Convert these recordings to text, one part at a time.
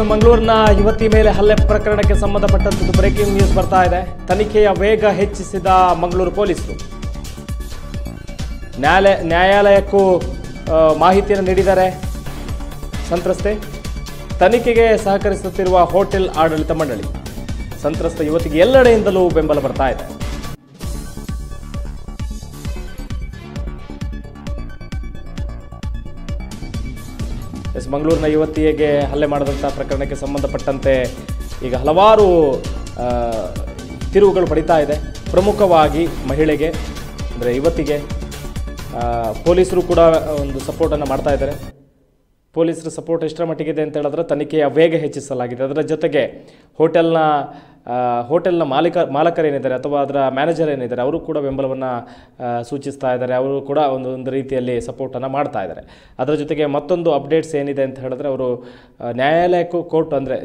ಮಂಗಳೂರಿನ ಯುವತಿ ಮೇಲೆ ಹಲ್ಲೆ ಪ್ರಕರಣಕ್ಕೆ ಸಂಬಂಧಪಟ್ಟಂತೆ ಬ್ರೇಕಿಂಗ್ ನ್ಯೂಸ್ ಬರ್ತಾ ಇದೆ. ತನಿಖೆಯ ವೇಗ ಹೆಚ್ಚಿಸಿದ ಮಂಗಳೂರು ಪೊಲೀಸರು ನ್ಯಾಯಾಲಯಕ್ಕೂ ಮಾಹಿತಿಯನ್ನು ನೀಡಿದ್ದಾರೆ. ಸಂತ್ರಸ್ತೆ ತನಿಖೆಗೆ ಸಹಕರಿಸುತ್ತಿರುವ ಹೋಟೆಲ್ ಆಡಳಿತ ಮಂಡಳಿ ಸಂತ್ರಸ್ತ ಯುವತಿಗೆ ಎಲ್ಲೆಡೆಯಿಂದಲೂ ಬೆಂಬಲ ಬರ್ತಾ ಇದೆ. ಮಂಗಳೂರಿನ ಯುವತಿಗೆ ಹಲ್ಲೆ ಮಾಡಿದಂಥ ಪ್ರಕರಣಕ್ಕೆ ಸಂಬಂಧಪಟ್ಟಂತೆ ಈಗ ಹಲವಾರು ತಿರುವುಗಳು ಪಡಿತಾ ಇದೆ. ಪ್ರಮುಖವಾಗಿ ಮಹಿಳೆಗೆ ಅಂದರೆ ಯುವತಿಗೆ ಪೊಲೀಸರು ಕೂಡ ಒಂದು ಸಪೋರ್ಟನ್ನು ಮಾಡ್ತಾ ಇದ್ದಾರೆ. ಪೊಲೀಸರ ಸಪೋರ್ಟ್ ಎಷ್ಟರ ಮಟ್ಟಿಗಿದೆ ಅಂತ ಹೇಳಿದ್ರೆ ತನಿಖೆಯ ವೇಗ ಹೆಚ್ಚಿಸಲಾಗಿದೆ. ಅದರ ಜೊತೆಗೆ ಹೋಟೆಲ್ನ ಮಾಲಕರೇನಿದ್ದಾರೆ ಅಥವಾ ಅದರ ಮ್ಯಾನೇಜರ್ ಏನಿದ್ದಾರೆ ಅವರು ಕೂಡ ಬೆಂಬಲವನ್ನು ಸೂಚಿಸ್ತಾ ಇದ್ದಾರೆ. ಅವರು ಕೂಡ ಒಂದು ರೀತಿಯಲ್ಲಿ ಸಪೋರ್ಟನ್ನು ಮಾಡ್ತಾ ಇದ್ದಾರೆ. ಅದರ ಜೊತೆಗೆ ಮತ್ತೊಂದು ಅಪ್ಡೇಟ್ಸ್ ಏನಿದೆ ಅಂತ ಹೇಳಿದ್ರೆ ಅವರು ನ್ಯಾಯಾಲಯಕ್ಕೂ ಕೋರ್ಟ್ ಅಂದರೆ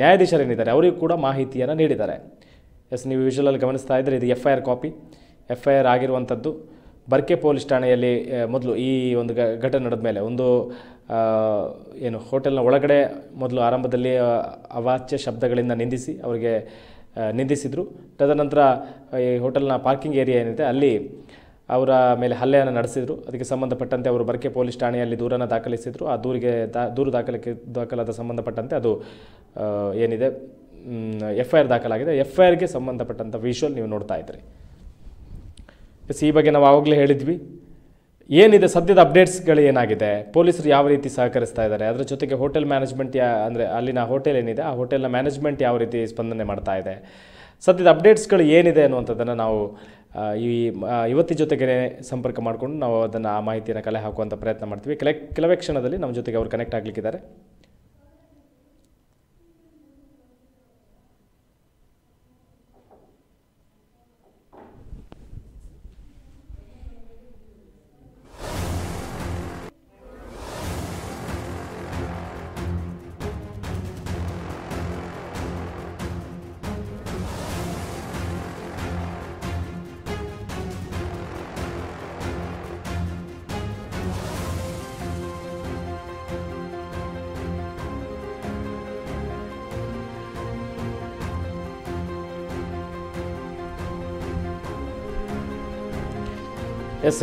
ನ್ಯಾಯಾಧೀಶರೇನಿದ್ದಾರೆ ಅವರಿಗೂ ಕೂಡ ಮಾಹಿತಿಯನ್ನು ನೀಡಿದ್ದಾರೆ. ನೀವು ವಿಜುವಲಲ್ಲಿ ಗಮನಿಸ್ತಾ ಇದ್ದರೆ ಇದು FIR ಕಾಪಿ. FIR ಆಗಿರುವಂಥದ್ದು ಬರ್ಕೆ ಪೊಲೀಸ್ ಠಾಣೆಯಲ್ಲಿ ಮೊದಲು ಈ ಒಂದು ಘಟನೆ ನಡೆದ ಮೇಲೆ ಒಂದು ಹೋಟೆಲ್ನ ಒಳಗಡೆ ಮೊದಲು ಆರಂಭದಲ್ಲಿ ಅವಾಚ್ಯ ಶಬ್ದಗಳಿಂದ ಅವರಿಗೆ ನಿಂದಿಸಿದರು. ತದನಂತರ ಈ ಹೋಟೆಲ್ನ ಪಾರ್ಕಿಂಗ್ ಏರಿಯಾ ಏನಿದೆ ಅಲ್ಲಿ ಅವರ ಮೇಲೆ ಹಲ್ಲೆಯನ್ನು ನಡೆಸಿದರು. ಅದಕ್ಕೆ ಸಂಬಂಧಪಟ್ಟಂತೆ ಅವರು ಬರ್ಕೆ ಪೊಲೀಸ್ ಠಾಣೆಯಲ್ಲಿ ದೂರನ್ನು ದಾಖಲಿಸಿದರು. ಆ ದೂರು ದಾಖಲಾದ ಸಂಬಂಧಪಟ್ಟಂತೆ ಅದು ಏನಿದೆ FIR ದಾಖಲಾಗಿದೆ. FIRಗೆ ಸಂಬಂಧಪಟ್ಟಂಥ ವಿಷುವಲ್ ನೀವು ನೋಡ್ತಾ ಇದ್ರಿ. ಈ ಬಗ್ಗೆ ನಾವು ಆವಾಗಲೇ ಹೇಳಿದ್ವಿ. ಏನಿದೆ ಸದ್ಯದ ಅಪ್ಡೇಟ್ಸ್ಗಳು ಏನಾಗಿದೆ, ಪೊಲೀಸರು ಯಾವ ರೀತಿ ಸಹಕರಿಸ್ತಾ ಇದ್ದಾರೆ, ಅದರ ಜೊತೆಗೆ ಹೋಟೆಲ್ ಮ್ಯಾನೇಜ್ಮೆಂಟ್ ಅಂದರೆ ಅಲ್ಲಿನ ಹೋಟೆಲ್ ಏನಿದೆ ಆ ಹೋಟೆಲ್ನ ಮ್ಯಾನೇಜ್ಮೆಂಟ್ ಯಾವ ರೀತಿ ಸ್ಪಂದನೆ ಮಾಡ್ತಾ ಇದೆ, ಸದ್ಯದ ಅಪ್ಡೇಟ್ಸ್ಗಳು ಏನಿದೆ ಅನ್ನುವಂಥದ್ದನ್ನು ನಾವು ಈ ಯುವತಿ ಜೊತೆಗೆ ಸಂಪರ್ಕ ಮಾಡಿಕೊಂಡು ನಾವು ಅದನ್ನು ಆ ಮಾಹಿತಿಯನ್ನು ಕಲೆ ಹಾಕುವಂಥ ಪ್ರಯತ್ನ ಮಾಡ್ತೀವಿ. ಕೆಲವೇ ಕ್ಷಣದಲ್ಲಿ ನಮ್ಮ ಜೊತೆಗೆ ಅವರು ಕನೆಕ್ಟ್ ಆಗಲಿಕ್ಕಿದ್ದಾರೆ.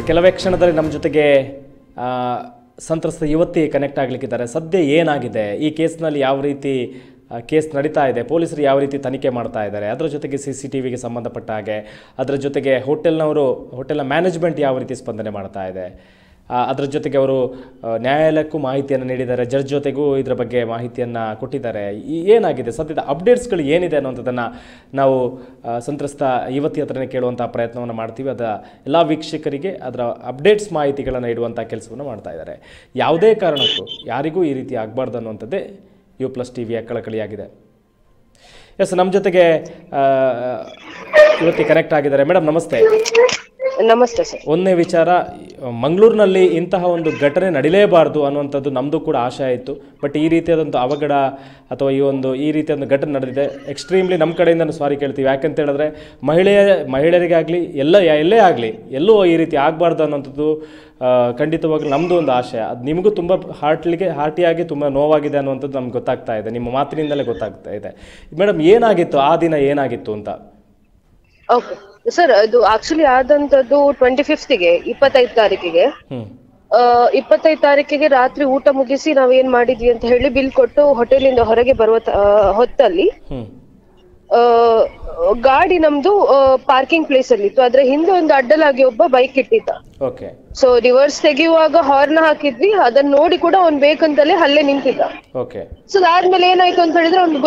ಕೆಲವೇ ಕ್ಷಣದಲ್ಲಿ ನಮ್ಮ ಜೊತೆಗೆ ಸಂತ್ರಸ್ತ ಯುವತಿ ಕನೆಕ್ಟ್ ಆಗಲಿಕ್ಕಿದ್ದಾರೆ. ಸದ್ಯ ಏನಾಗಿದೆ, ಈ ಕೇಸ್ನಲ್ಲಿ ಯಾವ ರೀತಿ ಕೇಸ್ ನಡೀತಾ ಇದೆ, ಪೊಲೀಸರು ಯಾವ ರೀತಿ ತನಿಖೆ ಮಾಡ್ತಾ ಇದ್ದಾರೆ, ಅದರ ಜೊತೆಗೆ CCTVಗೆ ಸಂಬಂಧಪಟ್ಟ ಹಾಗೆ, ಅದರ ಜೊತೆಗೆ ಹೋಟೆಲ್ನ ಮ್ಯಾನೇಜ್ಮೆಂಟ್ ಯಾವ ರೀತಿ ಸ್ಪಂದನೆ ಮಾಡ್ತಾ ಇದೆ, ಅದರ ಜೊತೆಗೆ ಅವರು ನ್ಯಾಯಾಲಯಕ್ಕೂ ಮಾಹಿತಿಯನ್ನು ನೀಡಿದ್ದಾರೆ, ಜಡ್ಜ್ ಜೊತೆಗೂ ಇದರ ಬಗ್ಗೆ ಮಾಹಿತಿಯನ್ನು ಕೊಟ್ಟಿದ್ದಾರೆ. ಏನಾಗಿದೆ ಸದ್ಯದ ಅಪ್ಡೇಟ್ಸ್ಗಳು ಏನಿದೆ ಅನ್ನೋಂಥದ್ದನ್ನು ನಾವು ಸಂತ್ರಸ್ತ ಯುವತಿ ಹತ್ರನೇ ಕೇಳುವಂಥ ಪ್ರಯತ್ನವನ್ನು ಮಾಡ್ತೀವಿ. ಅದರ ಎಲ್ಲ ವೀಕ್ಷಕರಿಗೆ ಅದರ ಅಪ್ಡೇಟ್ಸ್ ಮಾಹಿತಿಗಳನ್ನು ಇಡುವಂಥ ಕೆಲಸವನ್ನು ಮಾಡ್ತಾ ಇದ್ದಾರೆ. ಯಾವುದೇ ಕಾರಣಕ್ಕೂ ಯಾರಿಗೂ ಈ ರೀತಿ ಆಗಬಾರ್ದು ಅನ್ನುವಂಥದ್ದೇ U+TVಯ ಕಳಕಳಿಯಾಗಿದೆ. ನಮ್ಮ ಜೊತೆಗೆ ಯುವತಿ ಕನೆಕ್ಟ್ ಆಗಿದ್ದಾರೆ. ಮೇಡಮ್ ನಮಸ್ತೆ. ನಮಸ್ತೆ ಸರ್. ಒಂದನೇ ವಿಚಾರ, ಮಂಗಳೂರಿನಲ್ಲಿ ಇಂತಹ ಒಂದು ಘಟನೆ ನಡೀಲೇಬಾರ್ದು ಅನ್ನುವಂಥದ್ದು ನಮ್ಮದು ಕೂಡ ಆಶೆ ಆಯಿತು. ಬಟ್ ಈ ರೀತಿಯಾದಂಥ ಅವಘಡ ಅಥವಾ ಈ ರೀತಿಯಾದ ಘಟನೆ ನಡೆದಿದೆ. ಎಕ್ಸ್ಟ್ರೀಮ್ಲಿ ನಮ್ಮ ಕಡೆಯಿಂದ ಸಾರಿ ಕೇಳ್ತೀವಿ. ಯಾಕಂತ ಹೇಳಿದ್ರೆ ಮಹಿಳೆಯರಿಗಾಗಲಿ ಎಲ್ಲೇ ಆಗಲಿ ಎಲ್ಲೂ ಈ ರೀತಿ ಆಗಬಾರ್ದು ಅನ್ನೋಂಥದ್ದು ಖಂಡಿತವಾಗ್ಲೂ ನಮ್ಮದು ಒಂದು ಆಶಯ. ಅದು ನಿಮಗೂ ತುಂಬ ಹಾರ್ಟಿಯಾಗಿ ತುಂಬ ನೋವಾಗಿದೆ ಅನ್ನುವಂಥದ್ದು ನಮ್ಗೆ ಗೊತ್ತಾಗ್ತಾ ಇದೆ, ನಿಮ್ಮ ಮಾತಿನಿಂದಲೇ ಗೊತ್ತಾಗ್ತಾ ಇದೆ. ಮೇಡಮ್ ಏನಾಗಿತ್ತು ಆ ದಿನ, ಏನಾಗಿತ್ತು ಅಂತ? ಓಕೆ ಸರ್, ಅದು ಆಕ್ಚುಲಿ ಆದಂತದ್ದು 25ಗೆ 25 ತಾರೀಕಿಗೆ 25 ತಾರೀಕಿಗೆ ರಾತ್ರಿ ಊಟ ಮುಗಿಸಿ ನಾವೇನ್ ಮಾಡಿದ್ವಿ ಅಂತ ಹೇಳಿ ಬಿಲ್ ಕೊಟ್ಟು ಹೋಟೆಲಿಂದ ಹೊರಗೆ ಬರುವ ಹೊತ್ತಲ್ಲಿ ಗಾಡಿ ನಮ್ದು ಪಾರ್ಕಿಂಗ್ ಪ್ಲೇಸ್ ಅಲ್ಲಿ ಇತ್ತು. ಅದ್ರ ಹಿಂದೆ ಒಂದು ಅಡ್ಡಲಾಗಿ ಒಬ್ಬ ಬೈಕ್ ಇಟ್ಟಿದ್ದ. ಸೊ ರಿವರ್ಸ್ ತೆಗೆಯುವಾಗ ಹಾರ್ನ್ ಹಾಕಿದ್ವಿ, ಅದನ್ನ ನೋಡಿ ಕೂಡ ಅವ್ನ್ ಬೇಕಂತಲೇ ಹಲ್ಲೆ ನಿಂತಿದ್ದ. ಸೊ ಅದಾದ್ಮೇಲೆ ಏನಾಯ್ತು ಅಂತ ಹೇಳಿದ್ರೆ ಒಂದು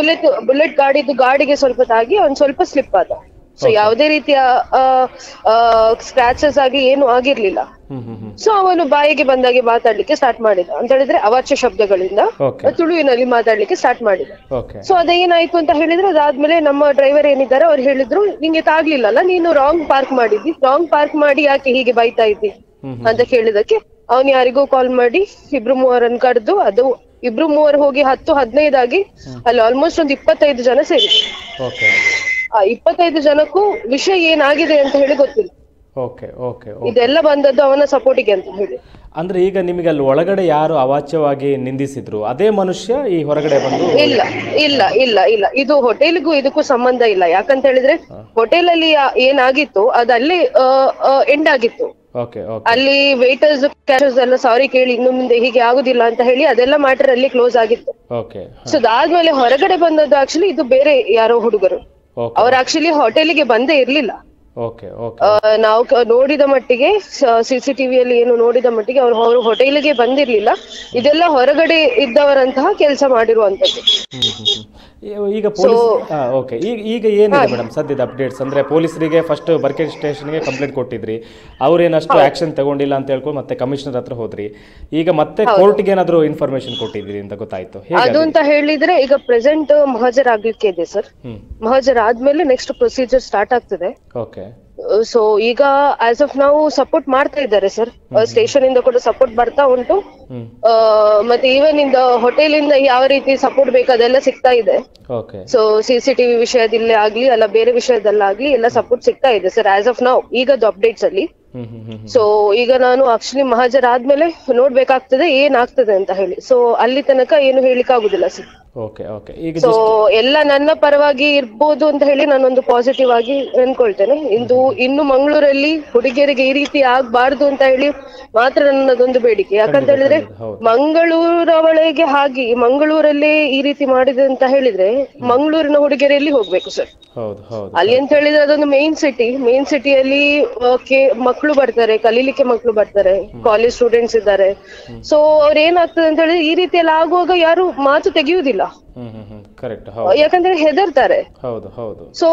ಬುಲೆಟ್ ಗಾಡಿಗೆ ಸ್ವಲ್ಪ ತಾಗಿ ಅವ್ನ್ ಸ್ವಲ್ಪ ಸ್ಲಿಪ್ ಆದ. ಸೊ ಯಾವುದೇ ರೀತಿಯ ಸ್ಕ್ರಾಚಸ್ ಆಗಿ ಏನು ಆಗಿರ್ಲಿಲ್ಲ. ಸೊ ಅವನು ಬಾಯಿಗೆ ಬಂದಾಗೆ ಮಾತಾಡ್ಲಿಕ್ಕೆ ಸ್ಟಾರ್ಟ್ ಮಾಡಿದ ಅಂತ ಹೇಳಿದ್ರೆ ಅವಾಚ್ಯ ಶಬ್ದಗಳಿಂದ ತುಳುವಿನಲ್ಲಿ ಮಾತಾಡ್ಲಿಕ್ಕೆ ಸ್ಟಾರ್ಟ್ ಮಾಡಿದ. ಸೊ ಅದೇನಾಯ್ತು ಅಂತ ಹೇಳಿದ್ರೆ ಅದಾದ್ಮೇಲೆ ನಮ್ಮ ಡ್ರೈವರ್ ಏನಿದ್ದಾರೆ ಅವ್ರು ಹೇಳಿದ್ರು, ನಿಂಗೆ ತಾಗ್ಲಿಲ್ಲಲ್ಲ, ನೀನು ರಾಂಗ್ ಪಾರ್ಕ್ ಮಾಡಿದ್ದಿ, ರಾಂಗ್ ಪಾರ್ಕ್ ಮಾಡಿ ಯಾಕೆ ಹೀಗೆ ಬೈತಾ ಇದ್ದಿ ಅಂತ ಕೇಳಿದಕ್ಕೆ ಅವ್ನು ಯಾರಿಗೂ ಕಾಲ್ ಮಾಡಿ 2-3 ಕರೆದು ಅದು 2-3 ಹೋಗಿ 10-15 ಆಗಿ ಅಲ್ಲಿ ಆಲ್ಮೋಸ್ಟ್ ಒಂದು 25 ಜನ ಸೇರಿದ್ರು. ಆ 25 ಜನಕ್ಕೂ ವಿಷಯ ಏನಾಗಿದೆ ಅಂತ ಹೇಳಿ ಗೊತ್ತಿಲ್ಲ. Okay okay. ಇದೆಲ್ಲ ಬಂದದ್ದು ಅವನ ಸಪೋರ್ಟಿಗೆ ಅಂತ ಹೇಳಿ. ಅಂದ್ರೆ ಈಗ ನಿಮಗೆ ಅಲ್ಲಿ ಒಳಗಡೆ ಯಾರು ಅವಾಚ್ಯವಾಗಿ ನಿಂದಿಸಿದ್ರು ಅದೇ ಮನುಷ್ಯ ಈ ಹೊರಗಡೆ ಬಂದು? ಇಲ್ಲ ಇಲ್ಲ ಇಲ್ಲ ಇಲ್ಲ, ಇದು ಹೋಟೆಲ್ಗೂ ಇದಕ್ಕೂ ಸಂಬಂಧ ಇಲ್ಲ. ಯಾಕಂತ ಹೇಳಿದ್ರೆ ಹೋಟೆಲ್ ಅಲ್ಲಿ ಏನಾಗಿತ್ತು ಅದಲ್ಲಿ ಎಂಡ್ ಆಗಿತ್ತು. ಅಲ್ಲಿ ವೇಟರ್ಸ್ ಕ್ಯಾಶರ್ಸ್ ಎಲ್ಲ ಸಾರಿ ಕೇಳಿ ಇನ್ನು ಮುಂದೆ ಹೀಗೆ ಆಗುದಿಲ್ಲ ಅಂತ ಹೇಳಿ ಅದೆಲ್ಲ ಮ್ಯಾಟರ್ ಅಲ್ಲಿ ಕ್ಲೋಸ್ ಆಗಿತ್ತು. ಸೊ ಅದಾದ್ಮೇಲೆ ಹೊರಗಡೆ ಬಂದದ್ದು ಆಕ್ಚುಲಿ ಇದು ಬೇರೆ ಯಾರೋ ಹುಡುಗರು, ಅವ್ರು ಆಕ್ಚುಲಿ ಹೋಟೆಲ್ಗೆ ಬಂದೇ ಇರ್ಲಿಲ್ಲ. ನಾವು ನೋಡಿದ ಮಟ್ಟಿಗೆ CCTVಯಲ್ಲಿ ಏನು ನೋಡಿದ ಮಟ್ಟಿಗೆ ಅವರು ಹೋಟೆಲ್ಗೆ ಬಂದಿರ್ಲಿಲ್ಲ. ಇದೆಲ್ಲ ಹೊರಗಡೆ ಇದ್ದವರಂತಹ ಕೆಲಸ ಮಾಡಿರುವಂತದ್ದು. ಈಗ ಈಗ ಏನಿದೆ ಮೇಡಮ್ ಸದ್ಯದ ಅಪ್ಡೇಟ್ಸ್? ಅಂದ್ರೆ ಪೊಲೀಸರಿಗೆ ಫಸ್ಟ್ ಬರ್ಕೆಟ್ ಸ್ಟೇಷನ್ಗೆ ಕಂಪ್ಲೇಂಟ್ ಕೊಟ್ಟಿದ್ರಿ, ಅವ್ರೇನಷ್ಟು ಆಕ್ಷನ್ ತಗೊಂಡಿಲ್ಲ ಅಂತ ಹೇಳ್ಕೊಂಡು ಮತ್ತೆ ಕಮಿಷನರ್ ಹತ್ರ ಹೋದ್ರಿ. ಈಗ ಮತ್ತೆ ಕೋರ್ಟ್ಗೆ ಏನಾದ್ರು ಇನ್ಫಾರ್ಮೇಶನ್ ಕೊಟ್ಟಿದ್ರಿ ಅಂತ ಗೊತ್ತಾಯ್ತು. ಅದು ಅಂತ ಹೇಳಿದ್ರೆ ಈಗ ಪ್ರೆಸೆಂಟ್ ಮಹಜರ್ ಆಗ್ಲಿಕ್ಕೆ ಇದೆ ಸರ್. ಮಹಜರ್ ಆದ್ಮೇಲೆ ನೆಕ್ಸ್ಟ್ ಪ್ರೊಸೀಜರ್ ಸ್ಟಾರ್ಟ್ ಆಗ್ತದೆ. ಸೊ ಈಗ ಆಸ್ ಆಫ್ ನಾವು ಸಪೋರ್ಟ್ ಮಾಡ್ತಾ ಇದ್ದಾರೆ ಸರ್, ಸ್ಟೇಷನ್ ಇಂದ ಕೂಡ ಸಪೋರ್ಟ್ ಬರ್ತಾ ಉಂಟು. ಮತ್ತೆ ಈವನ್ ಇಂದ ಹೋಟೆಲ್ ಇಂದ ಯಾವ ರೀತಿ ಸಪೋರ್ಟ್ ಬೇಕು ಅದೆಲ್ಲ ಸಿಗ್ತಾ ಇದೆ. ಸೊ CCTV ವಿಷಯದಲ್ಲೇ ಆಗ್ಲಿ ಅಲ್ಲ ಬೇರೆ ವಿಷಯದಲ್ಲಾಗ್ಲಿ ಎಲ್ಲ ಸಪೋರ್ಟ್ ಸಿಗ್ತಾ ಇದೆ ಸರ್ ಆಸ್ ಆಫ್ ನಾವು ಈಗದ್ದು ಅಪ್ಡೇಟ್ಸ್ ಅಲ್ಲಿ. ಸೊ ಈಗ ನಾನು ಆಕ್ಚುಲಿ ಮಹಾಜರ್ ಆದ್ಮೇಲೆ ನೋಡ್ಬೇಕಾಗ್ತದೆ ಏನಾಗ್ತದೆ ಅಂತ ಹೇಳಿ. ಸೊ ಅಲ್ಲಿ ತನಕ ಏನು ಹೇಳಿಕ್ ಆಗುದಿಲ್ಲ ಸರ್. ಸೊ ಎಲ್ಲ ನನ್ನ ಪರವಾಗಿ ಇರ್ಬೋದು ಅಂತ ಹೇಳಿ ನಾನೊಂದು ಪಾಸಿಟಿವ್ ಆಗಿ ಅನ್ಕೊಳ್ತೇನೆ. ಇನ್ನು ಮಂಗಳೂರಲ್ಲಿ ಹುಡುಗಿಯರಿಗೆ ಈ ರೀತಿ ಆಗ್ಬಾರ್ದು ಅಂತ ಹೇಳಿ ಮಾತ್ರ ನನ್ನದೊಂದು ಬೇಡಿಕೆ. ಯಾಕಂತ ಹೇಳಿದ್ರೆ ಮಂಗಳೂರ ಒಳಗೆ ಹಾಗೆ ಮಂಗಳೂರಲ್ಲೇ ಈ ರೀತಿ ಮಾಡಿದೆ ಅಂತ ಹೇಳಿದ್ರೆ ಮಂಗಳೂರಿನ ಹುಡುಗಿಯರಲ್ಲಿ ಹೋಗ್ಬೇಕು ಸರ್. ಅಲ್ಲಿ ಅಂತ ಹೇಳಿದ್ರೆ ಅದೊಂದು ಮೇನ್ ಸಿಟಿಯಲ್ಲಿ ಮಕ್ಕಳು ಬರ್ತಾರೆ, ಕಲೀಲಿಕ್ಕೆ ಮಕ್ಕಳು ಬರ್ತಾರೆ, ಕಾಲೇಜ್ ಸ್ಟೂಡೆಂಟ್ಸ್ ಇದ್ದಾರೆ. ಸೊ ಅವ್ರ ಏನಾಗ್ತದೆ ಅಂತ ಹೇಳಿದ್ರೆ ಈ ರೀತಿ ಎಲ್ಲ ಆಗುವಾಗ ಯಾರು ಮಾತು ತೆಗೆಯುವುದಿಲ್ಲ, ಯಾಕಂದ್ರೆ ಹೆದರ್ತಾರೆ. ಸೊ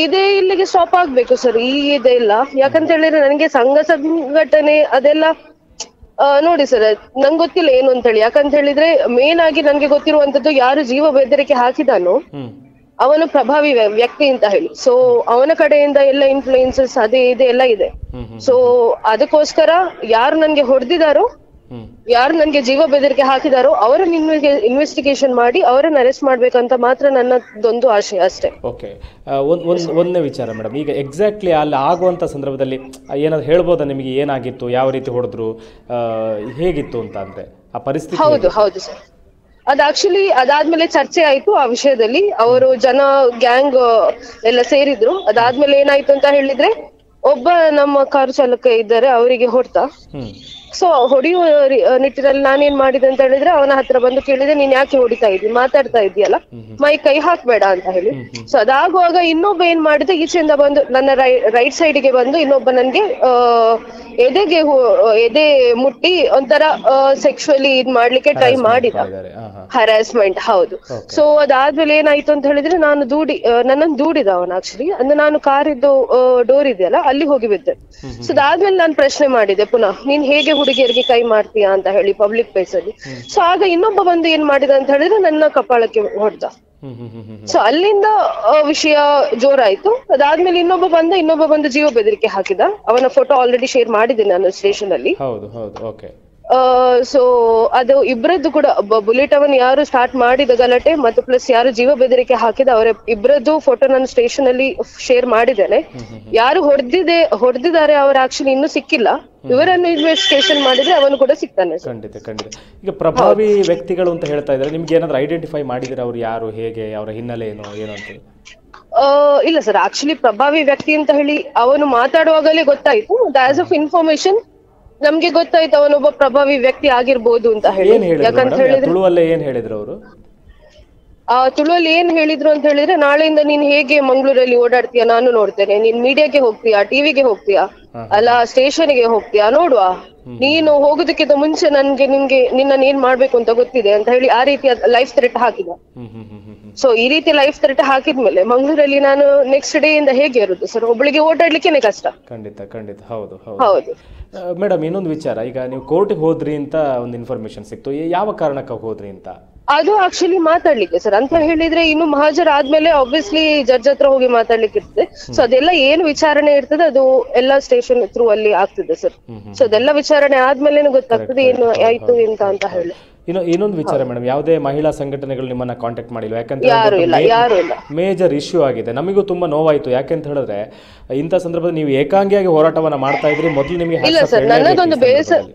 ಇದೇ ಇಲ್ಲಿಗೆ ಸ್ಟಾಪ್ ಆಗ್ಬೇಕು ಸರ್, ಇದೆಲ್ಲ. ಯಾಕಂತ ಹೇಳಿದ್ರೆ ನನಗೆ ಸಂಘಟನೆ ಅದೆಲ್ಲ ನೋಡಿ ಸರ್ ನಂಗೆ ಗೊತ್ತಿಲ್ಲ ಏನು ಅಂತ ಹೇಳಿ. ಯಾಕಂತ ಹೇಳಿದ್ರೆ ಮೇನ್ ಆಗಿ ನನ್ಗೆ ಗೊತ್ತಿರುವಂತದ್ದು ಯಾರು ಜೀವ ಬೆದರಿಕೆ ಹಾಕಿದಾನೋ ಅವನು ಪ್ರಭಾವಿ ವ್ಯಕ್ತಿ ಅಂತ ಹೇಳಿ. ಸೊ ಅವನ ಕಡೆಯಿಂದ ಎಲ್ಲ ಇನ್ಫ್ಲೂಯೆನ್ಸಸ್ ಅದೇ ಇದೆ ಎಲ್ಲ ಇದೆ. ಸೊ ಅದಕ್ಕೋಸ್ಕರ ಯಾರು ನನ್ಗೆ ಹೊಡೆದಿದಾರೋ, ಯಾರು ನನ್ಗೆ ಜೀವ ಬೆದರಿಕೆ ಹಾಕಿದಾರೋ ಅವರನ್ನ ಇನ್ವೆಸ್ಟಿಗೇಷನ್ ಮಾಡಿ ಅವರನ್ನ ಅರೆಸ್ಟ್ ಮಾಡ್ಬೇಕಂತ ಮಾತ್ರ ನನ್ನದೊಂದು ಆಶಯ ಅಷ್ಟೇ. ಒಂದೇ ವಿಚಾರ ಮೇಡಮ್, ಈಗ ಎಕ್ಸಾಕ್ಟ್ಲಿ ಅಲ್ಲಿ ಆಗುವಂತ ಸಂದರ್ಭದಲ್ಲಿ ಏನಾದ್ರು ಹೇಳ್ಬೋದಾ ನಿಮಗೆ? ಏನಾಗಿತ್ತು, ಯಾವ ರೀತಿ ಹೊಡೆದ್ರು, ಹೇಗಿತ್ತು ಅಂತ ಅಂದ್ರೆ ಆ ಪರಿಸ್ಥಿತಿ? ಹೌದು ಸರ್, ಅದ್ ಆಕ್ಚುಲಿ ಅದಾದ್ಮೇಲೆ ಚರ್ಚೆ ಆಯ್ತು ಆ ವಿಷಯದಲ್ಲಿ. ಅವರು ಗ್ಯಾಂಗ್ ಎಲ್ಲ ಸೇರಿದ್ರು. ಅದಾದ್ಮೇಲೆ ಏನಾಯ್ತು ಅಂತ ಹೇಳಿದ್ರೆ ಒಬ್ಬ ನಮ್ಮ ಕಾರು ಚಾಲಕ ಇದ್ದಾರೆ, ಅವರಿಗೆ ಹೊಡ್ತಾ. ಸೊ ಹೊಡೆಯುವ ನಿಟ್ಟಿನಲ್ಲಿ ನಾನೇನ್ ಮಾಡಿದೆ ಅಂತ ಹೇಳಿದ್ರೆ ಅವನ ಹತ್ರ ಬಂದು ಕೇಳಿದೆ, ನೀನ್ ಯಾಕೆ ಹೊಡಿತಾ ಇದ್ದಿ, ಮಾತಾಡ್ತಾ ಇದೆಯಲ್ಲ, ಕೈ ಹಾಕ್ಬೇಡ ಅಂತ ಹೇಳಿ. ಸೊ ಅದಾಗುವಾಗ ಇನ್ನೊಬ್ಬ ಏನ್ ಮಾಡಿದೆ, ಈಚೆಯಿಂದ ಬಂದು ನನ್ನ ರೈಟ್ ಸೈಡ್ಗೆ ಬಂದು ಇನ್ನೊಬ್ಬ ನನ್ಗೆ ಎದೆ ಮುಟ್ಟಿ ಒಂಥರ ಸೆಕ್ಷುವಲಿ ಇದ್ ಮಾಡ್ಲಿಕ್ಕೆ ಟ್ರೈ ಮಾಡಿದ, ಹರಾಸ್ಮೆಂಟ್. ಹೌದು. ಸೊ ಅದಾದ್ಮೇಲೆ ಏನಾಯ್ತು ಅಂತ ಹೇಳಿದ್ರೆ ನನ್ನನ್ನು ದೂಡಿದ ಅವನು. ಆಕ್ಚುಲಿ ಅಂದ್ರೆ ನಾನು ಕಾರಿದ್ದು ಡೋರ್ ಇದೆಯಲ್ಲ ಅಲ್ಲಿ ಹೋಗಿ ಬಿದ್ದೆ. ಸೊ ಅದಾದ್ಮೇಲೆ ನಾನು ಪ್ರಶ್ನೆ ಮಾಡಿದೆ ಪುನಃ, ನೀನ್ ಹೇಗೆ ಹುಡುಗಿಯರಿಗೆ ಕೈ ಮಾಡ್ತೀಯಾ ಅಂತ ಹೇಳಿ ಪಬ್ಲಿಕ್ ಪ್ಲೇಸ್ ಅಲ್ಲಿ. ಸೊ ಆಗ ಇನ್ನೊಬ್ಬ ಬಂದು ಏನ್ ಮಾಡಿದ ಅಂತ ಹೇಳಿದ್ರೆ ನನ್ನ ಕಪಾಳಕ್ಕೆ ಹೊಡೆದ. ಸೊ ಅಲ್ಲಿಂದ ವಿಷಯ ಜೋರಾಯ್ತು. ಅದಾದ್ಮೇಲೆ ಇನ್ನೊಬ್ಬ ಬಂದು ಜೀವ ಬೆದರಿಕೆ ಹಾಕಿದ. ಅವನ ಫೋಟೋ ಆಲ್ರೆಡಿ ಶೇರ್ ಮಾಡಿದ್ದೀನಿ ನಾನು ಸ್ಟೇಷನ್ ಅಲ್ಲಿ. ಸೊ ಅದು ಇಬ್ಬರದ್ದು ಕೂಡ ಬುಲೆಟ್ ಅವನ್ ಯಾರು ಸ್ಟಾರ್ಟ್ ಮಾಡಿದ ಗಲಾಟೆ ಮತ್ತು ಪ್ಲಸ್ ಯಾರು ಜೀವ ಬೆದರಿಕೆ ಹಾಕಿದ ಅವರ ಇಬ್ಬರದ್ದು ಫೋಟೋ ನಾನು ಸ್ಟೇಷನ್ ಅಲ್ಲಿ ಶೇರ್ ಮಾಡಿದ್ದೇನೆ. ಯಾರು ಹೊಡೆದಿದ್ದಾರೆ ಅವರು ಆಕ್ಚುಲಿ ಇನ್ನೂ ಸಿಕ್ಕಿಲ್ಲ. ಇವರನ್ನು ಇನ್ವೆಸ್ಟಿಗೇಷನ್ ಮಾಡಿದ್ರೆ ಅವನು ಕೂಡ ಸಿಗ್ತಾನೆ. ಖಂಡಿತ. ಈಗ ಪ್ರಭಾವಿ ವ್ಯಕ್ತಿಗಳು ಅಂತ ಹೇಳ್ತಾ ಇದ್ದಾರೆ, ನಿಮ್ಗೆ ಏನಾದ್ರು ಐಡೆಂಟಿಫೈ ಮಾಡಿದ್ರೆ ಅವ್ರು ಯಾರು, ಹೇಗೆ, ಅವರ ಹಿನ್ನೆಲೆ ಏನು ಅಂತ? ಇಲ್ಲ ಸರ್, ಆಕ್ಚುಲಿ ಪ್ರಭಾವಿ ವ್ಯಕ್ತಿ ಅಂತ ಹೇಳಿ ಅವನು ಮಾತಾಡುವಾಗಲೇ ಗೊತ್ತಾಯ್ತು. ಆಸ್ ಆಫ್ ಇನ್ಫಾರ್ಮೇಶನ್ ನಮ್ಗೆ ಗೊತ್ತಾಯ್ತು ಅವನೊಬ್ಬ ಪ್ರಭಾವಿ ವ್ಯಕ್ತಿ ಆಗಿರ್ಬೋದು ಅಂತ ಹೇಳಿ. ಯಾಕಂತ ಹೇಳಿದ್ರೆ ತುಳುವಲ್ಲಿ ಏನ್ ಹೇಳಿದ್ರು ಅವರು? ತುಳುವಲ್ಲಿ ಏನ್ ಹೇಳಿದ್ರು ಅಂತ ಹೇಳಿದ್ರೆ, ನಾಳೆಯಿಂದ ನೀನ್ ಹೇಗೆ ಮಂಗಳೂರಲ್ಲಿ ಓಡಾಡ್ತೀಯಾ ನಾನು ನೋಡ್ತೇನೆ, ನೀನ್ ಮೀಡಿಯಾಗೆ ಹೋಗ್ತೀಯಾ, ಟಿವಿಗೆ ಹೋಗ್ತೀಯಾ, ಅಲ್ಲ ಸ್ಟೇಷನ್ಗೆ ಹೋಗ್ತೀಯಾ ನೋಡುವ, ನೀನು ಹೋಗೋದಕ್ಕಿಂತ ಮುಂಚೆ ನಿನ್ನ ಏನ್ ಮಾಡ್ಬೇಕು ಅಂತ ಗೊತ್ತಿದೆ ಅಂತ ಹೇಳಿ ಆ ರೀತಿಯ ಲೈಫ್ ಥ್ರೆಟ್ ಹಾಕಿದ. ಸೊ ಈ ರೀತಿ ಲೈಫ್ ಥ್ರೆಟ್ ಹಾಕಿದ್ಮೇಲೆ ಮಂಗಳೂರಲ್ಲಿ ನಾನು ನೆಕ್ಸ್ಟ್ ಡೇ ಇಂದ ಹೇಗೆ ಇರುದು ಸರ್, ಒಬ್ಬಳಿಗೆ ಓಡಾಡ್ಲಿಕ್ಕೆ ಕಷ್ಟ. ಖಂಡಿತ. ಹೌದು ಮೇಡಮ್, ಇನ್ನೊಂದು ವಿಚಾರ, ಈಗ ನೀವು ಕೋರ್ಟ್ಗೆ ಹೋದ್ರಿ ಅಂತ ಒಂದು ಇನ್ಫಾರ್ಮೇಶನ್ ಸಿಕ್ತು, ಯಾವ ಕಾರಣಕ್ಕೆ ಹೋದ್ರಿ ಅಂತ? ಅದು ಆಕ್ಚುಲಿ ಮಾತಾಡ್ಲಿಕ್ಕೆ ಸರ್ ಅಂತ ಹೇಳಿದ್ರೆ, ಇನ್ನು ಮಹಾಜರ್ ಆದ್ಮೇಲೆ ಆಬ್ವಿಯಸ್ಲಿ ಜಡ್ಜ್ ಹತ್ರ ಹೋಗಿ ಮಾತಾಡ್ಲಿಕ್ಕೆ ಇರ್ತದೆ. ಸೊ ಅದೆಲ್ಲ ಏನು ವಿಚಾರಣೆ ಇರ್ತದೆ ಅದು ಎಲ್ಲ ಸ್ಟೇಷನ್ ಥ್ರೂ ಅಲ್ಲಿ ಆಗ್ತದೆ ಸರ್. ಸೊ ಅದೆಲ್ಲ ವಿಚಾರಣೆ ಆದ್ಮೇಲೆ ಗೊತ್ತಾಗ್ತದೆ ಏನು ಆಯ್ತು ಅಂತ ಹೇಳಿ. ಇನ್ನೊಂದು ವಿಚಾರ ಮೇಡಮ್, ಯಾವುದೇ ಮಹಿಳಾ ಸಂಘಟನೆಗಳು ನಿಮ್ಮನ್ನ ಕಾಂಟ್ಯಾಕ್ಟ್ ಮಾಡಿಲ್ಲ? ಯಾರು ಇಲ್ಲ. ಯಾಕಂತ ಮೇಜರ್ ಇಶ್ಯೂ ಆಗಿದೆ, ನಮಗೂ ತುಂಬಾ ನೋವಾಯಿತು. ಯಾಕೆಂತ ಹೇಳಿದ್ರೆ ಇಂಥ ಸಂದರ್ಭದಲ್ಲಿ ನೀವು ಏಕಾಂಗಿಯಾಗಿ ಹೋರಾಟವನ್ನ ಮಾಡ್ತಾ ಇದ್ರಿ. ಮೊದಲು ನಿಮಗೆ ಇಲ್ಲ ಸರ್, ನನ್ನದೊಂದು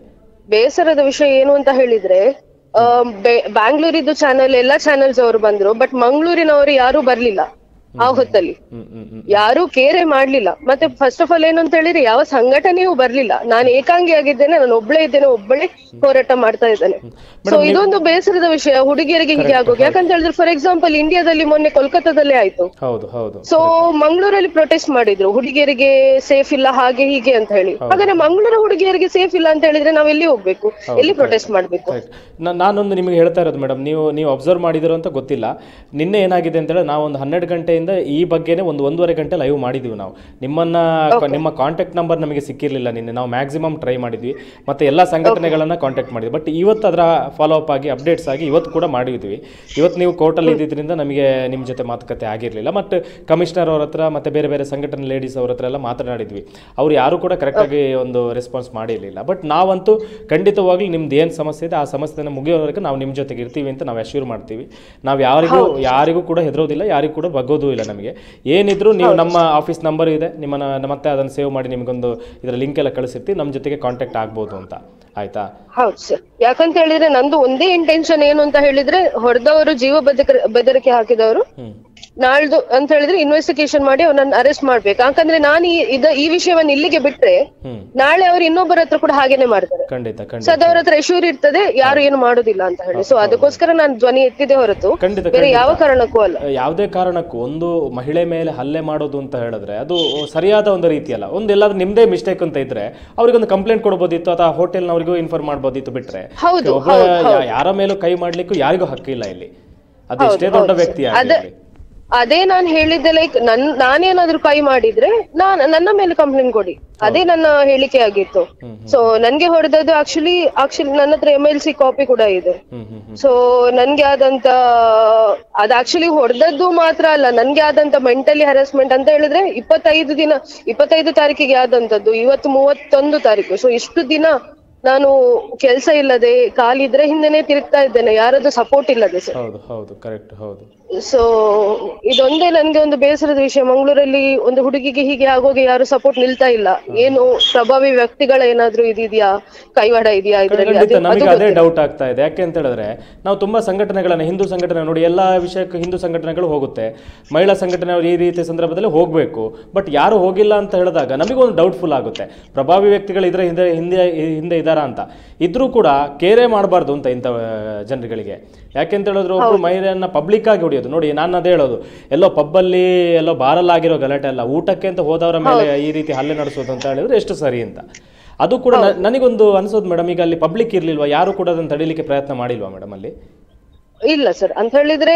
ಬೇಸರದ ವಿಷಯ ಏನು ಅಂತ ಹೇಳಿದ್ರೆ, ಬ್ಯಾಂಗ್ಳೂರಿದ್ದು ಚಾನೆಲ್ ಎಲ್ಲಾ ಚಾನೆಲ್ಸ್ ಅವರು ಬಂದ್ರು, ಬಟ್ ಮಂಗಳೂರಿನವರು ಯಾರು ಬರ್ಲಿಲ್ಲ. ಆ ಹೊತ್ತಲ್ಲಿ ಯಾರು ಕೇರೆ ಮಾಡ್ಲಿಲ್ಲ. ಮತ್ತೆ ಫಸ್ಟ್ ಆಫ್ ಆಲ್ ಏನು ಅಂತ ಹೇಳಿದ್ರೆ ಯಾವ ಸಂಘಟನೆಯೂ ಬರ್ಲಿಲ್ಲ. ನಾನು ಏಕಾಂಗಿ ಆಗಿದ್ದೇನೆ, ನಾನು ಒಬ್ಳೇ ಇದ್ದೇನೆ, ಒಬ್ಬಳೇ ಹೋರಾಟ ಮಾಡ್ತಾ ಇದ್ದೇನೆ. ಸೊ ಇದೊಂದು ಬೇಸರದ ವಿಷಯ ಹುಡುಗಿಯರಿಗೆ ಹೀಗೆ ಆಗೋದು. ಯಾಕಂತ ಹೇಳಿದ್ರೆ ಫಾರ್ ಎಕ್ಸಾಂಪಲ್ ಇಂಡಿಯಾದಲ್ಲಿ ಮೊನ್ನೆ ಕೋಲ್ಕತ್ತಾದಲ್ಲೇ ಆಯ್ತು. ಸೊ ಮಂಗಳೂರಲ್ಲಿ ಪ್ರೊಟೆಸ್ಟ್ ಮಾಡಿದ್ರು, ಹುಡುಗಿಯರಿಗೆ ಸೇಫ್ ಇಲ್ಲ ಹಾಗೆ ಹೀಗೆ ಅಂತ ಹೇಳಿ. ಹಾಗಾದ್ರೆ ಮಂಗಳೂರು ಹುಡುಗಿಯರಿಗೆ ಸೇಫ್ ಇಲ್ಲ ಅಂತ ಹೇಳಿದ್ರೆ ನಾವ್ ಎಲ್ಲಿ ಹೋಗ್ಬೇಕು, ಎಲ್ಲಿ ಪ್ರೊಟೆಸ್ಟ್ ಮಾಡ್ಬೇಕು? ನಾನೊಂದು ನಿಮಗೆ ಹೇಳ್ತಾ ಇರೋದು ಮೇಡಮ್, ನೀವು ಅಬ್ಸರ್ವ್ ಮಾಡಿದಿರೋ ಅಂತ ಗೊತ್ತಿಲ್ಲ. ನಿನ್ನೆ ಏನಾಗಿದೆ ಅಂತ ಹೇಳಿದ್ರೆ ನಾವು ಒಂದು 12 ಗಂಟೆಯಿಂದ ಈ ಬಗ್ಗೆನೇ 1.5 ಗಂಟೆ ಲೈವ್ ಮಾಡಿದ್ವಿ. ನಾವು ನಿಮ್ಮ ಕಾಂಟ್ಯಾಕ್ಟ್ ನಂಬರ್ ನಮಗೆ ಸಿಕ್ಕಿರಲಿಲ್ಲ ನಿನ್ನೆ. ನಾವು ಮ್ಯಾಕ್ಸಿಮಮ್ ಟ್ರೈ ಮಾಡಿದ್ವಿ, ಮತ್ತೆ ಎಲ್ಲ ಸಂಘಟನೆಗಳನ್ನ ಕಾಂಟ್ಯಾಕ್ಟ್ ಮಾಡಿದ್ವಿ. ಬಟ್ ಇವತ್ತು ಅದರ ಫಾಲೋ ಅಪ್ ಆಗಿ ಅಪ್ಡೇಟ್ಸ್ ಆಗಿ ಇವತ್ತು ಕೂಡ ಮಾಡಿದ್ವಿ. ಇವತ್ತು ನೀವು ಕೋರ್ಟಲ್ಲಿ ಇದ್ದಿದ್ದರಿಂದ ನಮಗೆ ನಿಮ್ಮ ಜೊತೆ ಮಾತುಕತೆ ಆಗಿರಲಿಲ್ಲ. ಮತ್ತು ಕಮಿಷನರ್ ಅವ್ರ ಹತ್ರ ಮತ್ತೆ ಬೇರೆ ಬೇರೆ ಸಂಘಟನೆ ಲೇಡೀಸ್ ಅವ್ರ ಹತ್ರ ಎಲ್ಲ ಮಾತನಾಡಿದ್ವಿ. ಅವ್ರು ಯಾರು ಕೂಡ ಕರೆಕ್ಟಾಗಿ ಒಂದು ರೆಸ್ಪಾನ್ಸ್ ಮಾಡಿರಲಿಲ್ಲ. ಬಟ್ ನಾವಂತೂ ಖಂಡಿತವಾಗ್ಲೂ ನಿಮ್ದು ಏನು ಸಮಸ್ಯೆ ಇದೆ ಆ ಸಮಸ್ಯೆನ ಮುಗಿಯೋವರೆಗೂ ನಾವು ನಿಮ್ಮ ಜೊತೆಗೆ ಇರ್ತೀವಿ ಅಂತ ನಾವು ಅಶ್ಯೂರ್ ಮಾಡ್ತೀವಿ. ನಾವು ಯಾರಿಗೂ ಕೂಡ ಹೆದರೋದಿಲ್ಲ, ಯಾರಿಗೂ ಕೂಡ ಬಗ್ಗೋದು ಇಲ್ಲ. ನಮಗೆ ಏನಿದ್ರು ನೀವು ನಮ್ಮ ಆಫೀಸ್ ನಂಬರ್ ಇದೆ, ನಿಮ್ಮನ್ನ ಮತ್ತೆ ಅದನ್ನು ಸೇವ್ ಮಾಡಿ ನಿಮ್ಗೊಂದು ಇದರ ಲಿಂಕ್ ಎಲ್ಲ ಕಳಿಸಿರ್ತೀವಿ, ನಮ್ಮ ಜೊತೆಗೆ ಕಾಂಟ್ಯಾಕ್ಟ್ ಆಗ್ಬೋದು ಅಂತ. ಆಯ್ತಾ? ಹೌದು ಸರ್. ಯಾಕಂತ ಹೇಳಿದ್ರೆ ನಂದು ಒಂದೇ ಇಂಟೆನ್ಷನ್ ಏನು ಅಂತ ಹೇಳಿದ್ರೆ, ಹೊಡೆದವರು ಜೀವ ಬೆದರಿಕೆ ಹಾಕಿದವರು ನಾಳ್ದು ಅಂತ ಹೇಳಿದ್ರೆ ಇನ್ವೆಸ್ಟಿಗೇಷನ್ ಮಾಡಿ ಅವ್ರನ್ನ ಅರೆಸ್ಟ್ ಮಾಡ್ಬೇಕು. ಯಾಕಂದ್ರೆ ನಾನು ಈ ವಿಷಯವನ್ನ ಇಲ್ಲಿಗೆ ಬಿಟ್ರೆ ನಾಳೆ ಅವ್ರು ಇನ್ನೊಬ್ಬರ ಹತ್ರ ಕೂಡ ಹಾಗೇನೆ ಮಾಡ್ತಾರೆ. ಸೊ ಅದವ್ರ ಹತ್ರ ಎಶ್ಯೂರ್ ಇರ್ತದೆ, ಯಾರು ಏನು ಮಾಡೋದಿಲ್ಲ ಅಂತ ಹೇಳಿ. ಸೊ ಅದಕ್ಕೋಸ್ಕರ ನಾನು ಧ್ವನಿ ಎತ್ತಿದೆ ಹೊರತು ಬೇರೆ ಯಾವ ಕಾರಣಕ್ಕೂ ಅಲ್ಲ. ಯಾವುದೇ ಕಾರಣಕ್ಕೂ ಒಂದು ಮಹಿಳೆ ಮೇಲೆ ಹಲ್ಲೆ ಮಾಡೋದು ಅಂತ ಹೇಳಿದ್ರೆ ಅದು ಸರಿಯಾದ ಒಂದು ರೀತಿ ಅಲ್ಲ. ಎಲ್ಲಾದ್ರೂ ನಿಮ್ದೇ ಮಿಸ್ಟೇಕ್ ಅಂತ ಇದ್ರೆ ಅವ್ರಿಗೊಂದು ಕಂಪ್ಲೇಂಟ್ ಕೊಡಬಹುದಿತ್ತು, ಅಥವಾ ಹೋಟೆಲ್ನವರಿಗೂ ಇನ್ಫಾರ್ಮ್ ಮಾಡಬಹುದಿತ್ತು. ಬಿಟ್ರೆ ಯಾರ ಮೇಲೂ ಕೈ ಮಾಡ್ಲಿಕ್ಕೂ ಯಾರಿಗೂ ಹಕ್ಕಿಲ್ಲ ಇಲ್ಲಿ, ಅದು ಎಷ್ಟೇ ದೊಡ್ಡ ವ್ಯಕ್ತಿ ಆಗಲಿ. ಅದೇ ನಾನು ಹೇಳಿದ್ದೆ, ಲೈಕ್ ನಾನೇನಾದ್ರೂ ಕೈ ಮಾಡಿದ್ರೆ ನನ್ನ ಮೇಲೆ ಕಂಪ್ಲೇಂಟ್ ಕೊಡಿ, ಅದೇ ನನ್ನ ಹೇಳಿಕೆ ಆಗಿತ್ತು. ಸೊ ನನ್ಗೆ ಹೊಡೆದದ್ದು ಆಕ್ಚುಲಿ ನನ್ನ ಹತ್ರ MLC ಕಾಪಿ ಕೂಡ ಇದೆ. ಸೊ ನನ್ಗೆ ಆದಂತ ಅದ್ ಆಕ್ಚುಲಿ ಹೊಡೆದದ್ದು ಮಾತ್ರ ಅಲ್ಲ, ನನ್ಗೆ ಆದಂತ ಮೆಂಟಲಿ ಹರಾಸ್ಮೆಂಟ್ ಅಂತ ಹೇಳಿದ್ರೆ 25 ತಾರೀಕಿಗೆ ಆದಂತದ್ದು, ಇವತ್ತು 31 ತಾರೀಕು. ಸೊ ಇಷ್ಟು ದಿನ ನಾನು ಕೆಲಸ ಇಲ್ಲದೆ ಕಾಲಿದ್ರೆ ಹಿಂದೆನೆ ತಿರುಗ್ತಾ ಇದ್ದೇನೆ, ಯಾರದ್ದು ಸಪೋರ್ಟ್ ಇಲ್ಲದೆ ಸರ್. ಸೊ ಇದೊಂದೇ ನನ್ಗೆ ಒಂದು ಬೇಸರದ ವಿಷಯ. ಮಂಗಳೂರಲ್ಲಿ ಒಂದು ಹುಡುಗಿಗೆ ಹೀಗೆ ಆಗೋಗಿ ಯಾರು ಸಪೋರ್ಟ್ ನಿಲ್ತಾ ಇಲ್ಲ. ಏನು ಪ್ರಭಾವಿ ವ್ಯಕ್ತಿಗಳ ಏನಾದ್ರೂ ಇದೆಯಾ, ಕೈವಾಡ ಇದೆಯಾ ಇದರಲ್ಲಿ? ನಮಗೆ ಅದೇ ಡೌಟ್ ಆಗ್ತಾ ಇದೆ. ಯಾಕೆ ಅಂತ ಹೇಳಿದ್ರೆ ನಾವು ತುಂಬಾ ಸಂಘಟನೆಗಳನ್ನ, ಹಿಂದೂ ಸಂಘಟನೆ ನೋಡಿ, ಎಲ್ಲಾ ವಿಷಯಕ್ಕೂ ಹಿಂದೂ ಸಂಘಟನೆಗಳು ಹೋಗುತ್ತೆ, ಮಹಿಳಾ ಸಂಘಟನೆಗಳು ಈ ರೀತಿಯ ಸಂದರ್ಭದಲ್ಲಿ ಹೋಗ್ಬೇಕು. ಬಟ್ ಯಾರು ಹೋಗಿಲ್ಲ ಅಂತ ಹೇಳಿದಾಗ ನಮಗೊಂದು ಡೌಟ್ಫುಲ್ ಆಗುತ್ತೆ, ಪ್ರಭಾವಿ ವ್ಯಕ್ತಿಗಳು ಇದ್ರೆ ಹಿಂದೆ ಇದಾರ ಅಂತ. ಇದ್ರೂ ಕೂಡ ಕೇರೆ ಮಾಡಬಾರ್ದು ಅಂತ ಇಂಥ ಜನರುಗಳಿಗೆ. ಯಾಕೆಂತ ಹೇಳಿದ್ರು ಒಬ್ರು ಮಹಿಳೆಯನ್ನ ಪಬ್ಲಿಕ್ ಆಗಿ ಹೊಡೆಯೋದು ನೋಡಿ, ನಾನು ಅದೇ ಹೇಳೋದು, ಎಲ್ಲೋ ಪಬ್ಬಲ್ಲಿ ಎಲ್ಲೋ ಬಾರಲ್ಲಾಗಿರೋ ಗಲಾಟೆ ಅಲ್ಲ, ಊಟಕ್ಕೆ ಅಂತ ಹೋದವರ ಮೇಲೆ ಈ ರೀತಿ ಹಲ್ಲೆ ನಡೆಸೋದು ಅಂತ ಹೇಳಿದ್ರೆ ಎಷ್ಟು ಸರಿ ಅಂತ. ಅದು ಕೂಡ ನನಗೊಂದು ಅನ್ಸೋದು ಮೇಡಮ್, ಈಗ ಅಲ್ಲಿ ಪಬ್ಲಿಕ್ ಇರ್ಲಿಲ್ವಾ, ಯಾರು ಕೂಡ ಅದನ್ನು ತಡೀಲಿಕ್ಕೆ ಪ್ರಯತ್ನ ಮಾಡಿಲ್ವಾ ಮೇಡಮ್ ಅಲ್ಲಿ? ಇಲ್ಲ ಸರ್, ಅಂತ ಹೇಳಿದ್ರೆ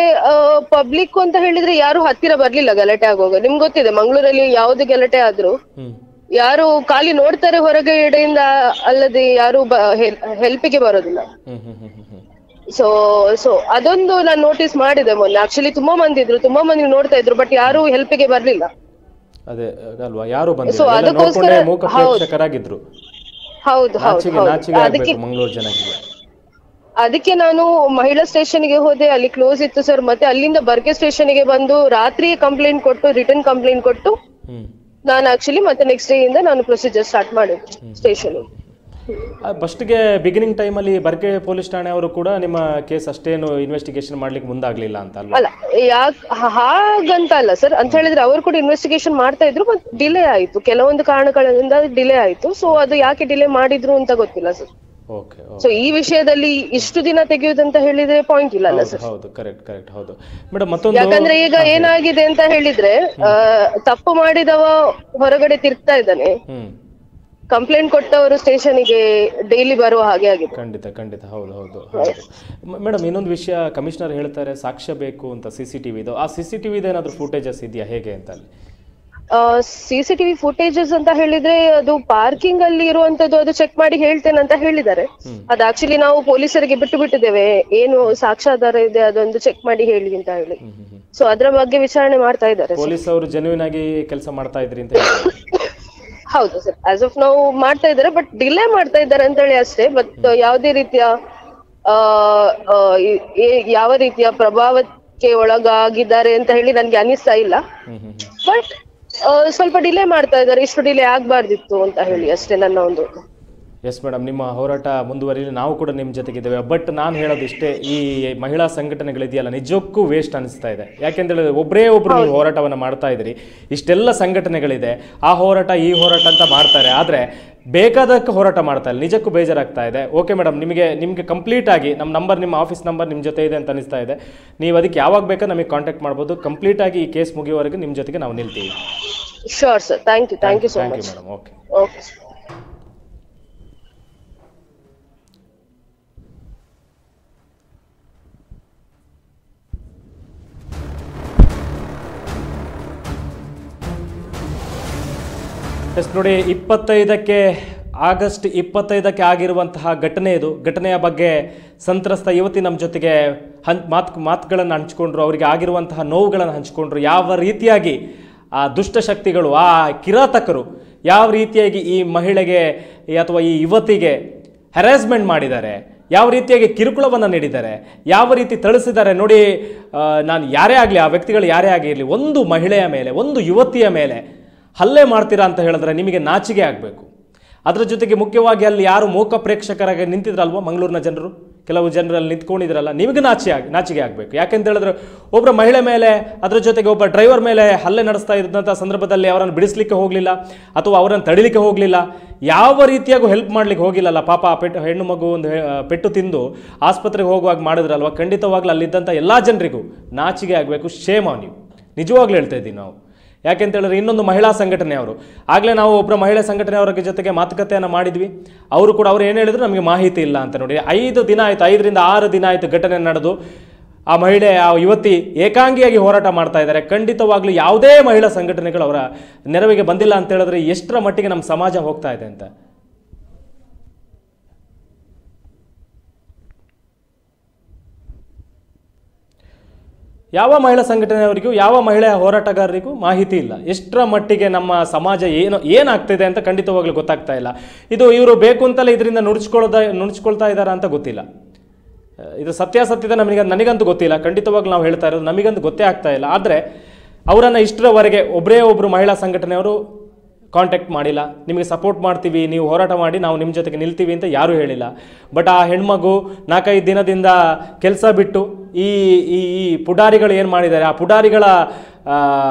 ಪಬ್ಲಿಕ್ ಅಂತ ಹೇಳಿದ್ರೆ ಯಾರು ಹತ್ತಿರ ಬರ್ಲಿಲ್ಲ ಗಲಾಟೆ ಆಗುವಾಗ. ನಿಮ್ಗೆ ಗೊತ್ತಿದೆ ಮಂಗಳೂರಲ್ಲಿ ಯಾವ್ದು ಗಲಾಟೆ ಆದ್ರೂ ಯಾರು ಖಾಲಿ ನೋಡ್ತಾರೆ ಹೊರಗೆ ಎಡೆಯಿಂದ, ಅಲ್ಲದೆ ಯಾರು ಹೆಲ್ಪಿಗೆ ಬರೋದಿಲ್ಲ. ಸೊ ಅದೊಂದು ನಾನು ನೋಟಿಸ್ ಮಾಡಿದೆ ಮೊನ್ನೆ. ಆಕ್ಚುಲಿ ತುಂಬಾ ಮಂದಿ ನೋಡ್ತಾ ಇದ್ರು, ಬಟ್ ಯಾರು ಹೆಲ್ಪಿಗೆ ಬರ್ಲಿಲ್ಲ. ಅದೇ ಅಲ್ವಾ, ಯಾರು ಬಂದಿಲ್ಲ, ಸೊ ಅದಕ್ಕೋಸ್ಕರ ಹೌದು ಅದಕ್ಕೆ ನಾನು ಮಹಿಳಾ ಸ್ಟೇಷನ್ಗೆ ಹೋದೆ, ಅಲ್ಲಿ ಕ್ಲೋಸ್ ಇತ್ತು ಸರ್. ಮತ್ತೆ ಅಲ್ಲಿಂದ ಬರ್ಗೆ ಸ್ಟೇಷನ್ಗೆ ಬಂದು ರಾತ್ರಿ ಕಂಪ್ಲೇಂಟ್ ಕೊಟ್ಟು, ರಿಟರ್ನ್ ಕಂಪ್ಲೇಂಟ್ ಕೊಟ್ಟು ನಾನು ಆಕ್ಚುಲಿ ಮತ್ತೆ ನೆಕ್ಸ್ಟ್ ಡೇ ಇಂದ ನಾನು ಪ್ರೊಸೀಜರ್ ಸ್ಟಾರ್ಟ್ ಮಾಡಿದ್ದೆ ಸ್ಟೇಷನ್. ಫಸ್ಟ್ಗೆ ಬಿಗಿನಿಂಗ್ ಟೈಮಲ್ಲಿ ಬರ್ಕೆ ಪೊಲೀಸ್ ಠಾಣೆ ಅವರು ಕೂಡ ನಿಮ್ಮ ಕೇಸ್ ಅಷ್ಟೇನು ಇನ್ವೆಸ್ಟಿಗೇಷನ್ ಮಾಡ್ಲಿಕ್ಕೆ ಮುಂದಾಗ್ಲಿಲ್ಲ ಅಂತ ಅಲ್ಲ? ಹಾಗಂತ ಅಲ್ಲ ಸರ್, ಅಂತ ಹೇಳಿದ್ರೆ ಅವರು ಕೂಡ ಇನ್ವೆಸ್ಟಿಗೇಷನ್ ಮಾಡ್ತಾ ಇದ್ರು, ಬಟ್ ಡಿಲೇ ಆಯ್ತು, ಕೆಲವೊಂದು ಕಾರಣಗಳಿಂದ ಡಿಲೇ ಆಯ್ತು. ಸೊ ಅದು ಯಾಕೆ ಡಿಲೇ ಮಾಡಿದ್ರು ಅಂತ ಗೊತ್ತಿಲ್ಲ ಸರ್. ಸೊ ಈ ವಿಷಯದಲ್ಲಿ ಇಷ್ಟು ದಿನ ತೆಗೆಯುವುದಂತ ಹೇಳಿದ್ರೆ ಪಾಯಿಂಟ್ ಇಲ್ಲ ಅಲ್ಲ ಸರ್? ಹೌದು, ಕರೆಕ್ಟ್ ಹೌದು ಮೇಡಮ್. ಮತ್ತೊಂದು, ಯಾಕಂದ್ರೆ ಈಗ ಏನಾಗಿದೆ ಅಂತ ಹೇಳಿದ್ರೆ ತಪ್ಪು ಮಾಡಿದವ ಹೊರಗಡೆ ತಿರ್ಗ್ತಾ ಇದ್ದಾನೆ, ಕಂಪ್ಲೇಂಟ್ ಕೊಟ್ಟವರು ಸ್ಟೇಷನ್ಗೆ ಡೈಲಿ ಬರುವ ಹಾಗೆ ಆಗಿದೆ. ಖಂಡಿತ ಹೌದು ಮೇಡಮ್. ಇನ್ನೊಂದು ವಿಷಯ, ಕಮಿಷನರ್ ಹೇಳ್ತಾರೆ ಸಾಕ್ಷ್ಯ ಬೇಕು ಅಂತ CCTV ಇದು. ಆ CCTV ಏನಾದ್ರು ಫುಟೇಜಸ್ ಇದೆಯಾ ಹೇಗೆ ಅಂತ? ಅಲ್ಲಿ CCTV ಫುಟೇಜಸ್ ಅಂತ ಹೇಳಿದ್ರೆ ಅದು ಪಾರ್ಕಿಂಗ್ ಅಲ್ಲಿ ಇರುವಂತದ್ದು, ಅದು ಚೆಕ್ ಮಾಡಿ ಹೇಳ್ತೇನೆ ಅಂತ ಹೇಳಿದ್ದಾರೆ. ಅದು ಆಕ್ಚುಲಿ ನಾವು ಪೊಲೀಸರಿಗೆ ಬಿಟ್ಟಿದ್ದೇವೆ, ಏನು ಸಾಕ್ಷ್ಯಾಧಾರ ಇದೆ ಅದೊಂದು ಚೆಕ್ ಮಾಡಿ ಹೇಳಿ ಅಂತ ಹೇಳಿ. ಸೊ ಅದ್ರ ಬಗ್ಗೆ ವಿಚಾರಣೆ ಮಾಡ್ತಾ ಇದ್ದಾರೆ. ಪೊಲೀಸ್ ಅವರು ಜೆನ್ಯೂನ್ ಆಗಿ ಕೆಲಸ ಮಾಡ್ತಾ ಇದ್ರಿ ಅಂತ? ಹೌದು ಸರ್, ಆಸ್ ಆಫ್ ನಾವು ಮಾಡ್ತಾ ಇದ್ದಾರೆ, ಬಟ್ ಡಿಲೇ ಮಾಡ್ತಾ ಇದ್ದಾರೆ ಅಂತ ಹೇಳಿ ಅಷ್ಟೇ. ಬಟ್ ಯಾವುದೇ ರೀತಿಯ ಯಾವ ರೀತಿಯ ಪ್ರಭಾವಕ್ಕೆ ಒಳಗಾಗಿದ್ದಾರೆ ಅಂತ ಹೇಳಿ ನನ್ಗೆ ಅನಿಸ್ತಾ ಇಲ್ಲ. ಬಟ್ ಸ್ವಲ್ಪ ಡಿಲೇ ಮಾಡ್ತಾ ಇದ್ದಾರೆ, ಇಷ್ಟು ಡಿಲೇ ಆಗ್ಬಾರ್ದಿತ್ತು ಅಂತ ಹೇಳಿ ಅಷ್ಟೇ ನನ್ನ ಒಂದು. ಎಸ್ ಮೇಡಮ್, ನಿಮ್ಮ ಹೋರಾಟ ಮುಂದುವರಿಲಿ, ನಾವು ಕೂಡ ನಿಮ್ಮ ಜೊತೆಗಿದ್ದೇವೆ. ಬಟ್ ನಾನು ಹೇಳೋದು ಇಷ್ಟೇ, ಈ ಮಹಿಳಾ ಸಂಘಟನೆಗಳಿದೆಯಲ್ಲ ನಿಜಕ್ಕೂ ವೇಸ್ಟ್ ಅನಿಸ್ತಾ ಇದೆ. ಯಾಕೆಂದ್ರೆ ಒಬ್ಬರೇ ಒಬ್ರು ನೀವು ಹೋರಾಟವನ್ನು ಮಾಡ್ತಾ ಇದ್ದೀರಿ, ಇಷ್ಟೆಲ್ಲ ಸಂಘಟನೆಗಳಿದೆ, ಆ ಹೋರಾಟ ಈ ಹೋರಾಟ ಅಂತ ಮಾಡ್ತಾರೆ, ಆದರೆ ಬೇಕಾದಕ್ಕೆ ಹೋರಾಟ ಮಾಡ್ತಾ ಇಲ್ಲ. ನಿಜಕ್ಕೂ ಬೇಜಾರಾಗ್ತಾ ಇದೆ. ಓಕೆ ಮೇಡಮ್, ನಿಮಗೆ ಕಂಪ್ಲೀಟ್ ಆಗಿ ನಮ್ಮ ನಂಬರ್, ನಿಮ್ಮ ಆಫೀಸ್ ನಂಬರ್ ನಿಮ್ಮ ಜೊತೆ ಇದೆ ಅಂತ ಅನಿಸ್ತಾ ಇದೆ. ನೀವು ಅದಕ್ಕೆ ಯಾವಾಗ ಬೇಕಾ ನಮಗೆ ಕಾಂಟ್ಯಾಕ್ಟ್ ಮಾಡ್ಬೋದು. ಕಂಪ್ಲೀಟ್ ಆಗಿ ಈ ಕೇಸ್ ಮುಗಿಯುವವರೆಗೆ ನಿಮ್ಮ ಜೊತೆಗೆ ನಾವು ನಿಲ್ತೀವಿ. Sure sir, thank you so much madam. Okay okay. Yes ನೋಡಿ, ಆಗಸ್ಟ್ 25ಕ್ಕೆ ಆಗಿರುವಂತಹ ಘಟನೆ ಇದು. ಘಟನೆಯ ಬಗ್ಗೆ ಸಂತ್ರಸ್ತ ಯುವತಿ ನಮ್ಮ ಜೊತೆಗೆ ಮಾತುಗಳನ್ನು ಹಂಚ್ಕೊಂಡ್ರು, ಅವರಿಗೆ ಆಗಿರುವಂತಹ ನೋವುಗಳನ್ನು ಹಂಚ್ಕೊಂಡ್ರು. ಯಾವ ರೀತಿಯಾಗಿ ಆ ದುಷ್ಟಶಕ್ತಿಗಳು, ಆ ಕಿರಾತಕರು ಯಾವ ರೀತಿಯಾಗಿ ಈ ಮಹಿಳೆಗೆ ಅಥವಾ ಈ ಯುವತಿಗೆ ಹ್ಯಾರಾಸ್ಮೆಂಟ್ ಮಾಡಿದ್ದಾರೆ, ಯಾವ ರೀತಿಯಾಗಿ ಕಿರುಕುಳವನ್ನು ನೀಡಿದ್ದಾರೆ, ಯಾವ ರೀತಿ ಥಳಿಸಿದ್ದಾರೆ ನೋಡಿ. ನಾನು ಯಾರೇ ಆಗಲಿ, ಆ ವ್ಯಕ್ತಿಗಳು ಯಾರೇ ಆಗಿರಲಿ, ಒಂದು ಮಹಿಳೆಯ ಮೇಲೆ, ಒಂದು ಯುವತಿಯ ಮೇಲೆ ಹಲ್ಲೆ ಮಾಡ್ತೀರಾ ಅಂತ ಹೇಳಿದ್ರೆ ನಿಮಗೆ ನಾಚಿಕೆ ಆಗಬೇಕು. ಅದರ ಜೊತೆಗೆ ಮುಖ್ಯವಾಗಿ ಅಲ್ಲಿ ಯಾರು ಮೂಕ ಪ್ರೇಕ್ಷಕರಾಗಿ ನಿಂತಿದ್ರಲ್ವ, ಮಂಗಳೂರಿನ ಜನರು, ಕೆಲವು ಜನರಲ್ಲಿ ನಿಂತ್ಕೊಂಡಿದ್ರಲ್ಲ, ನಿಮಗೆ ನಾಚಿಕೆ ಆಗಬೇಕು. ಯಾಕೆಂತ ಹೇಳಿದ್ರೆ ಒಬ್ಬರ ಮಹಿಳೆ ಮೇಲೆ, ಅದರ ಜೊತೆಗೆ ಒಬ್ಬ ಡ್ರೈವರ್ ಮೇಲೆ ಹಲ್ಲೆ ನಡೆಸ್ತಾ ಇದ್ದಂಥ ಸಂದರ್ಭದಲ್ಲಿ ಅವರನ್ನು ಬಿಡಿಸ್ಲಿಕ್ಕೆ ಹೋಗಲಿಲ್ಲ ಅಥವಾ ಅವರನ್ನು ತಡಿಲಿಕ್ಕೆ ಹೋಗಲಿಲ್ಲ, ಯಾವ ರೀತಿಯಾಗೂ ಹೆಲ್ಪ್ ಮಾಡ್ಲಿಕ್ಕೆ ಹೋಗಿಲ್ಲಲ್ಲ. ಪಾಪ ಹೆಣ್ಣು ಮಗು ಒಂದು ಪೆಟ್ಟು ತಿಂದು ಆಸ್ಪತ್ರೆಗೆ ಹೋಗುವಾಗ ಮಾಡಿದ್ರಲ್ವ, ಖಂಡಿತವಾಗ್ಲೂ ಅಲ್ಲಿದ್ದಂಥ ಎಲ್ಲ ಜನರಿಗೂ ನಾಚಿಕೆ ಆಗಬೇಕು. ಶೇಮ್ ನೀವು, ನಿಜವಾಗ್ಲೂ ಹೇಳ್ತಾ ಇದ್ದೀವಿ ನಾವು. ಯಾಕೆಂತ ಹೇಳಿದ್ರೆ ಇನ್ನೊಂದು ಮಹಿಳಾ ಸಂಘಟನೆ ಅವರು, ಆಗಲೇ ನಾವು ಒಬ್ಬರ ಮಹಿಳಾ ಸಂಘಟನೆಯವರ ಜೊತೆಗೆ ಮಾತುಕತೆಯನ್ನು ಮಾಡಿದ್ವಿ. ಅವ್ರು ಏನು ಹೇಳಿದ್ರು, ನಮಗೆ ಮಾಹಿತಿ ಇಲ್ಲ ಅಂತ ನೋಡಿ. 5 ದಿನ ಆಯಿತು, 5 ರಿಂದ 6 ದಿನ ಆಯಿತು ಘಟನೆ ನಡೆದು. ಆ ಮಹಿಳೆ, ಆ ಯುವತಿ ಏಕಾಂಗಿಯಾಗಿ ಹೋರಾಟ ಮಾಡ್ತಾ ಇದ್ದಾರೆ. ಖಂಡಿತವಾಗ್ಲೂ ಯಾವುದೇ ಮಹಿಳಾ ಸಂಘಟನೆಗಳು ಅವರ ನೆರವಿಗೆ ಬಂದಿಲ್ಲ ಅಂತ ಹೇಳಿದ್ರೆ ಎಷ್ಟರ ಮಟ್ಟಿಗೆ ನಮ್ಮ ಸಮಾಜ ಹೋಗ್ತಾ ಇದೆ ಅಂತ. ಯಾವ ಮಹಿಳಾ ಸಂಘಟನೆಯವರಿಗೂ, ಯಾವ ಮಹಿಳೆಯ ಹೋರಾಟಗಾರರಿಗೂ ಮಾಹಿತಿ ಇಲ್ಲ. ಎಷ್ಟರ ಮಟ್ಟಿಗೆ ನಮ್ಮ ಸಮಾಜ ಏನಾಗ್ತಿದೆ ಅಂತ ಖಂಡಿತವಾಗ್ಲೂ ಗೊತ್ತಾಗ್ತಾ ಇಲ್ಲ. ಇವರು ಬೇಕು ಅಂತಲೇ ಇದರಿಂದ ನುಣುಚ್ಕೊಳ್ತಾ ಇದ್ದಾರಾ ಅಂತ ಗೊತ್ತಿಲ್ಲ. ಇದು ಸತ್ಯಾಸತ್ಯತೆ ನನಗಂತೂ ಗೊತ್ತಿಲ್ಲ. ಖಂಡಿತವಾಗ್ಲೂ ನಾವು ಹೇಳ್ತಾ ಇರೋದು ನಮಗಂತೂ ಗೊತ್ತೇ ಆಗ್ತಾ ಇಲ್ಲ. ಆದರೆ ಅವರನ್ನು ಇಷ್ಟರವರೆಗೆ ಒಬ್ಬರು ಮಹಿಳಾ ಸಂಘಟನೆಯವರು ಕಾಂಟ್ಯಾಕ್ಟ್ ಮಾಡಿಲ್ಲ. ನಿಮಗೆ ಸಪೋರ್ಟ್ ಮಾಡ್ತೀವಿ, ನೀವು ಹೋರಾಟ ಮಾಡಿ, ನಾವು ನಿಮ್ಮ ಜೊತೆಗೆ ನಿಲ್ತೀವಿ ಅಂತ ಯಾರೂ ಹೇಳಿಲ್ಲ. ಬಟ್ ಆ ಹೆಣ್ಮಗು 4-5 ದಿನದಿಂದ ಕೆಲಸ ಬಿಟ್ಟು ಈ ಪುಡಾರಿಗಳು ಏನು ಮಾಡಿದ್ದಾರೆ, ಆ ಪುಡಾರಿಗಳ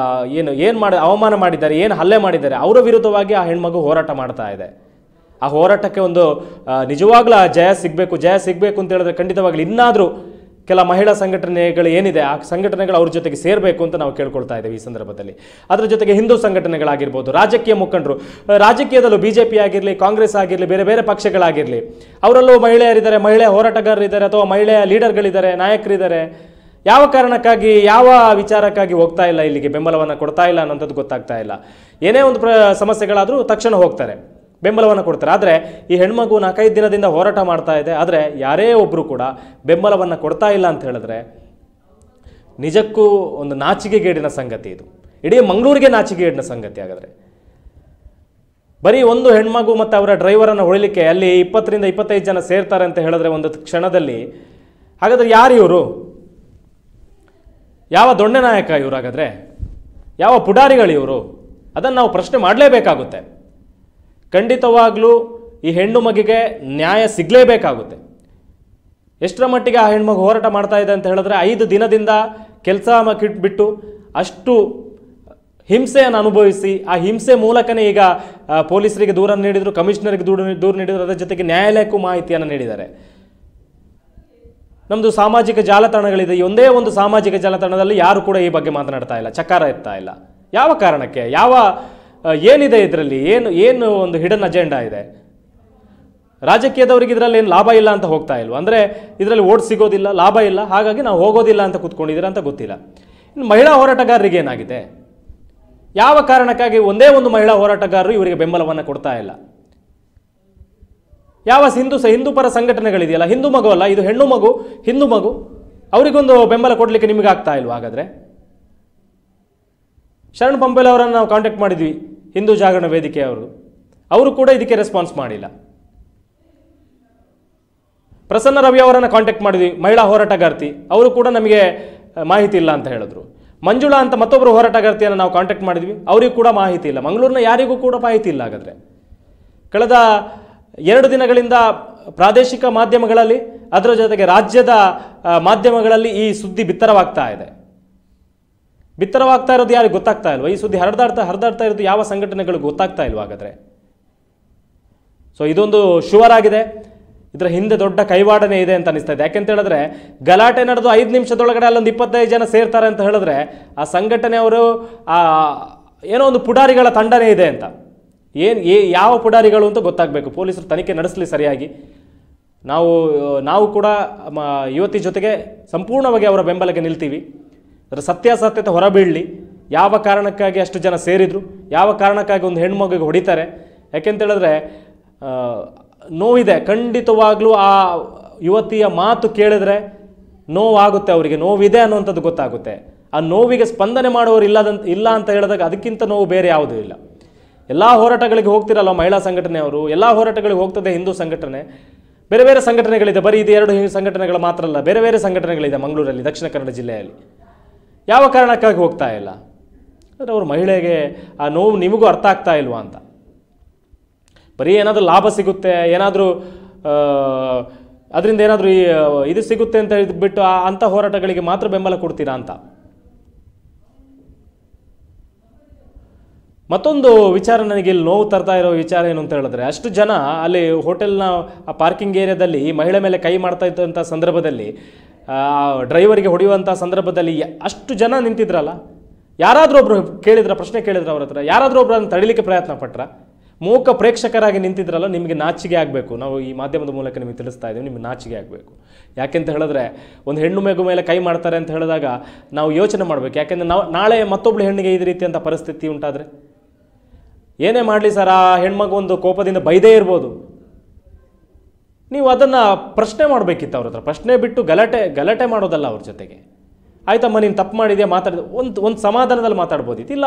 ಅವಮಾನ ಮಾಡಿದ್ದಾರೆ, ಏನು ಹಲ್ಲೆ ಮಾಡಿದ್ದಾರೆ, ಅವರ ವಿರುದ್ಧವಾಗಿ ಆ ಹೆಣ್ಮಗು ಹೋರಾಟ ಮಾಡ್ತಾ ಇದೆ. ಆ ಹೋರಾಟಕ್ಕೆ ಒಂದು ನಿಜವಾಗ್ಲೂ ಜಯ ಸಿಗಬೇಕು ಅಂತ ಹೇಳಿದ್ರೆ ಖಂಡಿತವಾಗ್ಲೂ ಇನ್ನಾದರೂ ಕೆಲ ಮಹಿಳಾ ಸಂಘಟನೆಗಳು ಏನಿದೆ ಆ ಸಂಘಟನೆಗಳು ಅವ್ರ ಜೊತೆಗೆ ಸೇರಬೇಕು ಅಂತ ನಾವು ಕೇಳ್ಕೊಳ್ತಾ ಇದ್ದೇವೆ ಈ ಸಂದರ್ಭದಲ್ಲಿ. ಅದರ ಜೊತೆಗೆ ಹಿಂದೂ ಸಂಘಟನೆಗಳಾಗಿರ್ಬೋದು, ರಾಜಕೀಯ ಮುಖಂಡರು, ರಾಜಕೀಯದಲ್ಲೂ BJP ಆಗಿರಲಿ, ಕಾಂಗ್ರೆಸ್ ಆಗಿರಲಿ, ಬೇರೆ ಬೇರೆ ಪಕ್ಷಗಳಾಗಿರಲಿ, ಅವರಲ್ಲೂ ಮಹಿಳೆಯರಿದ್ದಾರೆ, ಮಹಿಳೆಯ ಹೋರಾಟಗಾರರಿದ್ದಾರೆ, ಅಥವಾ ಮಹಿಳೆಯ ಲೀಡರ್ಗಳಿದ್ದಾರೆ, ನಾಯಕರಿದ್ದಾರೆ. ಯಾವ ಕಾರಣಕ್ಕಾಗಿ, ಯಾವ ವಿಚಾರಕ್ಕಾಗಿ ಹೋಗ್ತಾ ಇಲ್ಲ, ಇಲ್ಲಿಗೆ ಬೆಂಬಲವನ್ನು ಕೊಡ್ತಾ ಇಲ್ಲ ಅನ್ನೋಂಥದ್ದು ಗೊತ್ತಾಗ್ತಾ ಇಲ್ಲ. ಏನೇ ಒಂದು ಸಮಸ್ಯೆಗಳಾದರೂ ತಕ್ಷಣ ಹೋಗ್ತಾರೆ, ಬೆಂಬಲವನ್ನು ಕೊಡ್ತಾರೆ. ಆದರೆ ಈ ಹೆಣ್ಮಗು 4-5 ದಿನದಿಂದ ಹೋರಾಟ ಮಾಡ್ತಾ ಇದೆ, ಆದರೆ ಯಾರೇ ಒಬ್ಬರು ಕೂಡ ಬೆಂಬಲವನ್ನು ಕೊಡ್ತಾ ಇಲ್ಲ ಅಂತ ಹೇಳಿದ್ರೆ ನಿಜಕ್ಕೂ ಒಂದು ನಾಚಿಕೆಗೇಡಿನ ಸಂಗತಿ ಇದು. ಇಡೀ ಮಂಗಳೂರಿಗೆ ನಾಚಿಕೆಗೇಡಿನ ಸಂಗತಿ. ಹಾಗಾದರೆ ಬರೀ ಒಂದು ಹೆಣ್ಮಗು ಮತ್ತು ಅವರ ಡ್ರೈವರನ್ನು ಹೊಳಿಲಿಕ್ಕೆ ಅಲ್ಲಿ 20 ರಿಂದ 25 ಜನ ಸೇರ್ತಾರೆ ಅಂತ ಹೇಳಿದ್ರೆ ಒಂದು ಕ್ಷಣದಲ್ಲಿ, ಹಾಗಾದರೆ ಯಾರು ಇವರು? ಯಾವ ದೊಣ್ಣೆ ನಾಯಕ ಇವರು? ಹಾಗಾದರೆ ಯಾವ ಪುಡಾರಿಗಳು ಇವರು? ಅದನ್ನು ನಾವು ಪ್ರಶ್ನೆ ಮಾಡಲೇಬೇಕಾಗುತ್ತೆ. ಖಂಡಿತವಾಗ್ಲೂ ಈ ಹೆಣ್ಣು ಮಗಿಗೆ ನ್ಯಾಯ ಸಿಗಲೇಬೇಕಾಗುತ್ತೆ. ಎಷ್ಟರ ಮಟ್ಟಿಗೆ ಆ ಹೆಣ್ಮಗು ಹೋರಾಟ ಮಾಡ್ತಾ ಇದೆ ಅಂತ ಹೇಳಿದ್ರೆ 5 ದಿನದಿಂದ ಕೆಲಸ ಬಿಟ್ಟು ಅಷ್ಟು ಹಿಂಸೆಯನ್ನು ಅನುಭವಿಸಿ, ಆ ಹಿಂಸೆ ಮೂಲಕನೇ ಈಗ ಪೊಲೀಸರಿಗೆ ದೂರ ನೀಡಿದರು, ಕಮಿಷನರ್ಗೆ ದೂರು ನೀಡಿದರು, ಅದರ ಜೊತೆಗೆ ನ್ಯಾಯಾಲಯಕ್ಕೂ ಮಾಹಿತಿಯನ್ನು ನೀಡಿದ್ದಾರೆ. ನಮ್ಮದು ಸಾಮಾಜಿಕ ಜಾಲತಾಣಗಳಿದೆ, ಒಂದೇ ಒಂದು ಸಾಮಾಜಿಕ ಜಾಲತಾಣದಲ್ಲಿ ಯಾರು ಕೂಡ ಈ ಬಗ್ಗೆ ಮಾತನಾಡ್ತಾ ಇಲ್ಲ, ಚಕಾರ ಎತ್ತಾ ಇಲ್ಲ. ಯಾವ ಕಾರಣಕ್ಕೆ? ಏನಿದೆ ಇದರಲ್ಲಿ? ಏನು ಒಂದು ಹಿಡನ್ ಅಜೆಂಡಾ ಇದೆ? ರಾಜಕೀಯದವರಿಗೆ ಇದರಲ್ಲಿ ಏನು ಲಾಭ ಇಲ್ಲ ಅಂತ ಹೋಗ್ತಾ ಇಲ್ವ? ಅಂದರೆ ಇದರಲ್ಲಿ ಓಟ್ ಸಿಗೋದಿಲ್ಲ, ಲಾಭ ಇಲ್ಲ, ಹಾಗಾಗಿ ನಾವು ಹೋಗೋದಿಲ್ಲ ಅಂತ ಕೂತ್ಕೊಂಡಿದ್ದೀರಾ ಅಂತ ಗೊತ್ತಿಲ್ಲ. ಇನ್ನು ಮಹಿಳಾ ಹೋರಾಟಗಾರರಿಗೆ ಏನಾಗಿದೆ? ಯಾವ ಕಾರಣಕ್ಕಾಗಿ ಒಂದೇ ಒಂದು ಮಹಿಳಾ ಹೋರಾಟಗಾರರು ಇವರಿಗೆ ಬೆಂಬಲವನ್ನು ಕೊಡ್ತಾ ಇಲ್ಲ? ಯಾವ ಹಿಂದೂ ಪರ ಸಂಘಟನೆಗಳಿದೆಯಲ್ಲ, ಹಿಂದೂ ಮಗು ಅಲ್ಲ ಇದು, ಹೆಣ್ಣು ಮಗು, ಹಿಂದೂ ಮಗು, ಅವರಿಗೊಂದು ಬೆಂಬಲ ಕೊಡಲಿಕ್ಕೆ ನಿಮಗೆ ಆಗ್ತಾ ಇಲ್ವಾ? ಹಾಗಾದರೆ ಶರಣ್ ಪಂಪೇಲ್ ಅವರನ್ನು ನಾವು ಕಾಂಟ್ಯಾಕ್ಟ್ ಮಾಡಿದ್ವಿ, ಹಿಂದೂ ಜಾಗರಣ ವೇದಿಕೆ ಅವರು ಕೂಡ ಇದಕ್ಕೆ ರೆಸ್ಪಾನ್ಸ್ ಮಾಡಿಲ್ಲ. ಪ್ರಸನ್ನ ರವಿ ಅವರನ್ನು ಕಾಂಟ್ಯಾಕ್ಟ್ ಮಾಡಿದ್ವಿ, ಮಹಿಳಾ ಹೋರಾಟಗಾರ್ತಿ, ಅವರು ಕೂಡ ನಮಗೆ ಮಾಹಿತಿ ಇಲ್ಲ ಅಂತ ಹೇಳಿದ್ರು. ಮಂಜುಳಾ ಅಂತ ಮತ್ತೊಬ್ಬರು ಹೋರಾಟಗಾರ್ತಿಯನ್ನು ನಾವು ಕಾಂಟ್ಯಾಕ್ಟ್ ಮಾಡಿದ್ವಿ, ಅವರಿಗೂ ಕೂಡ ಮಾಹಿತಿ ಇಲ್ಲ. ಮಂಗಳೂರಿನ ಯಾರಿಗೂ ಕೂಡ ಮಾಹಿತಿ ಇಲ್ಲ. ಹಾಗಾದರೆ ಕಳೆದ 2 ದಿನಗಳಿಂದ ಪ್ರಾದೇಶಿಕ ಮಾಧ್ಯಮಗಳಲ್ಲಿ, ಅದರ ಜೊತೆಗೆ ರಾಜ್ಯದ ಮಾಧ್ಯಮಗಳಲ್ಲಿ ಈ ಸುದ್ದಿ ಬಿತ್ತರವಾಗ್ತಾ ಇದೆ. ಬಿತ್ತರವಾಗ್ತಾ ಇರೋದು ಯಾರಿಗೆ ಗೊತ್ತಾಗ್ತಾ ಇಲ್ವಾ? ಈ ಸುದ್ದಿ ಹರಿದಾಡ್ತಾ ಇರೋದು ಯಾವ ಸಂಘಟನೆಗಳಿಗೆ ಗೊತ್ತಾಗ್ತಾ ಇಲ್ವಾ ಹಾಗಾದರೆ? ಸೊ ಇದೊಂದು ಶುವರ್ ಆಗಿದೆ. ಇದರ ಹಿಂದೆ ದೊಡ್ಡ ಕೈವಾಡನೆ ಇದೆ ಅಂತ ಅನಿಸ್ತಾ ಇದೆ. ಯಾಕೆಂತ ಹೇಳಿದ್ರೆ ಗಲಾಟೆ ನಡೆದು 5 ನಿಮಿಷದೊಳಗಡೆ ಅಲ್ಲೊಂದು 25 ಜನ ಸೇರ್ತಾರೆ ಅಂತ ಹೇಳಿದ್ರೆ ಆ ಸಂಘಟನೆಯವರು ಏನೋ ಒಂದು ಪುಡಾರಿಗಳ ತಂಡನೇ ಇದೆ ಅಂತ. ಯಾವ ಪುಡಾರಿಗಳು ಅಂತ ಗೊತ್ತಾಗಬೇಕು. ಪೊಲೀಸರು ತನಿಖೆ ನಡೆಸಲಿ ಸರಿಯಾಗಿ. ನಾವು ಕೂಡ ಯುವತಿ ಜೊತೆಗೆ ಸಂಪೂರ್ಣವಾಗಿ ಅವರ ಬೆಂಬಲಕ್ಕೆ ನಿಲ್ತೀವಿ. ಅದರ ಸತ್ಯಾಸತ್ಯತೆ ಹೊರಬೀಳಲಿ. ಯಾವ ಕಾರಣಕ್ಕಾಗಿ ಅಷ್ಟು ಜನ ಸೇರಿದ್ರು, ಯಾವ ಕಾರಣಕ್ಕಾಗಿ ಒಂದು ಹೆಣ್ಮಗುಗೆ ಹೊಡಿತಾರೆ. ಯಾಕೆಂತ ಹೇಳಿದ್ರೆ ನೋವಿದೆ. ಖಂಡಿತವಾಗ್ಲೂ ಆ ಯುವತಿಯ ಮಾತು ಕೇಳಿದ್ರೆ ನೋವಾಗುತ್ತೆ, ಅವರಿಗೆ ನೋವಿದೆ ಅನ್ನುವಂಥದ್ದು ಗೊತ್ತಾಗುತ್ತೆ. ಆ ನೋವಿಗೆ ಸ್ಪಂದನೆ ಮಾಡುವವರು ಇಲ್ಲ ಅಂತ ಹೇಳಿದಾಗ ಅದಕ್ಕಿಂತ ನೋವು ಬೇರೆ ಯಾವುದೂ ಇಲ್ಲ. ಎಲ್ಲ ಹೋರಾಟಗಳಿಗೆ ಹೋಗ್ತಿರಲ್ಲ ಮಹಿಳಾ ಸಂಘಟನೆಯವರು, ಎಲ್ಲ ಹೋರಾಟಗಳಿಗೆ ಹೋಗ್ತದೆ ಹಿಂದೂ ಸಂಘಟನೆ, ಬೇರೆ ಬೇರೆ ಸಂಘಟನೆಗಳಿದೆ. ಬರೀ ಇದು 2 ಸಂಘಟನೆಗಳು ಮಾತ್ರ ಅಲ್ಲ, ಬೇರೆ ಬೇರೆ ಸಂಘಟನೆಗಳಿದೆ ಮಂಗಳೂರಲ್ಲಿ, ದಕ್ಷಿಣ ಕನ್ನಡ ಜಿಲ್ಲೆಯಲ್ಲಿ. ಯಾವ ಕಾರಣಕ್ಕಾಗಿ ಹೋಗ್ತಾ ಇಲ್ಲ ಅಂದರೆ ಅವರು ಮಹಿಳೆಗೆ ಆ ನೋವು ನಿಮಗೂ ಅರ್ಥ ಆಗ್ತಾ ಇಲ್ವಾ ಅಂತ. ಬರೀ ಏನಾದರೂ ಲಾಭ ಸಿಗುತ್ತೆ, ಏನಾದರೂ ಅದರಿಂದ ಏನಾದರೂ ಇದು ಸಿಗುತ್ತೆ ಅಂತ ಹೇಳಿಬಿಟ್ಟು ಅಂಥ ಹೋರಾಟಗಳಿಗೆ ಮಾತ್ರ ಬೆಂಬಲ ಕೊಡ್ತೀರಾ ಅಂತ. ಮತ್ತೊಂದು ವಿಚಾರ ನನಗೆ ಇಲ್ಲಿ ನೋವು ತರ್ತಾ ಇರೋ ವಿಚಾರ ಏನು ಅಂತ ಹೇಳಿದ್ರೆ, ಅಷ್ಟು ಜನ ಅಲ್ಲಿ ಹೋಟೆಲ್ನ ಆ ಪಾರ್ಕಿಂಗ್ ಏರಿಯಾದಲ್ಲಿ ಮಹಿಳೆ ಮೇಲೆ ಕೈ ಮಾಡ್ತಾ ಇದ್ದಂಥ ಸಂದರ್ಭದಲ್ಲಿ, ಡ್ರೈವರಿಗೆ ಹೊಡೆಯುವಂಥ ಸಂದರ್ಭದಲ್ಲಿ ಅಷ್ಟು ಜನ ನಿಂತಿದ್ರಲ್ಲ, ಯಾರಾದರೂ ಒಬ್ರು ಪ್ರಶ್ನೆ ಕೇಳಿದ್ರ ಅವ್ರ ಹತ್ರ? ಯಾರಾದರೂ ಒಬ್ರು ಅದನ್ನು ತಡಿಲಿಕ್ಕೆ ಪ್ರಯತ್ನ ಪಟ್ರ? ಮೂಕ ಪ್ರೇಕ್ಷಕರಾಗಿ ನಿಂತಿದ್ರಲ್ಲ, ನಿಮಗೆ ನಾಚಿಕೆ ಆಗಬೇಕು. ನಾವು ಈ ಮಾಧ್ಯಮದ ಮೂಲಕ ನಿಮಗೆ ತಿಳಿಸ್ತಾ ಇದ್ದೀವಿ, ನಿಮಗೆ ನಾಚಿಕೆ ಆಗಬೇಕು. ಯಾಕೆಂತ ಹೇಳಿದ್ರೆ ಒಂದು ಹೆಣ್ಣು ಮಗು ಮೇಲೆ ಕೈ ಮಾಡ್ತಾರೆ ಅಂತ ಹೇಳಿದಾಗ ನಾವು ಯೋಚನೆ ಮಾಡಬೇಕು. ಯಾಕೆಂದರೆ ನಾಳೆ ಮತ್ತೊಬ್ಬಳು ಹೆಣ್ಣಿಗೆ ಈ ರೀತಿಯಂಥ ಪರಿಸ್ಥಿತಿ ಉಂಟಾದರೆ ಏನೇ ಮಾಡಲಿ ಸರ್, ಆ ಹೆಣ್ಮಗು ಒಂದು ಕೋಪದಿಂದ ಬೈದೇ ಇರ್ಬೋದು. ನೀವು ಅದನ್ನು ಪ್ರಶ್ನೆ ಮಾಡಬೇಕಿತ್ತು ಅವ್ರ ಹತ್ರ. ಪ್ರಶ್ನೆ ಬಿಟ್ಟು ಗಲಾಟೆ ಮಾಡೋದಲ್ಲ ಅವ್ರ ಜೊತೆಗೆ. ಆಯ್ತಮ್ಮ ನೀನು ತಪ್ಪು ಮಾಡಿದ್ಯಾ, ಮಾತಾಡಿದೆ ಒಂದು ಸಮಾಧಾನದಲ್ಲಿ ಮಾತಾಡ್ಬೋದಿತ್ತು. ಇಲ್ಲ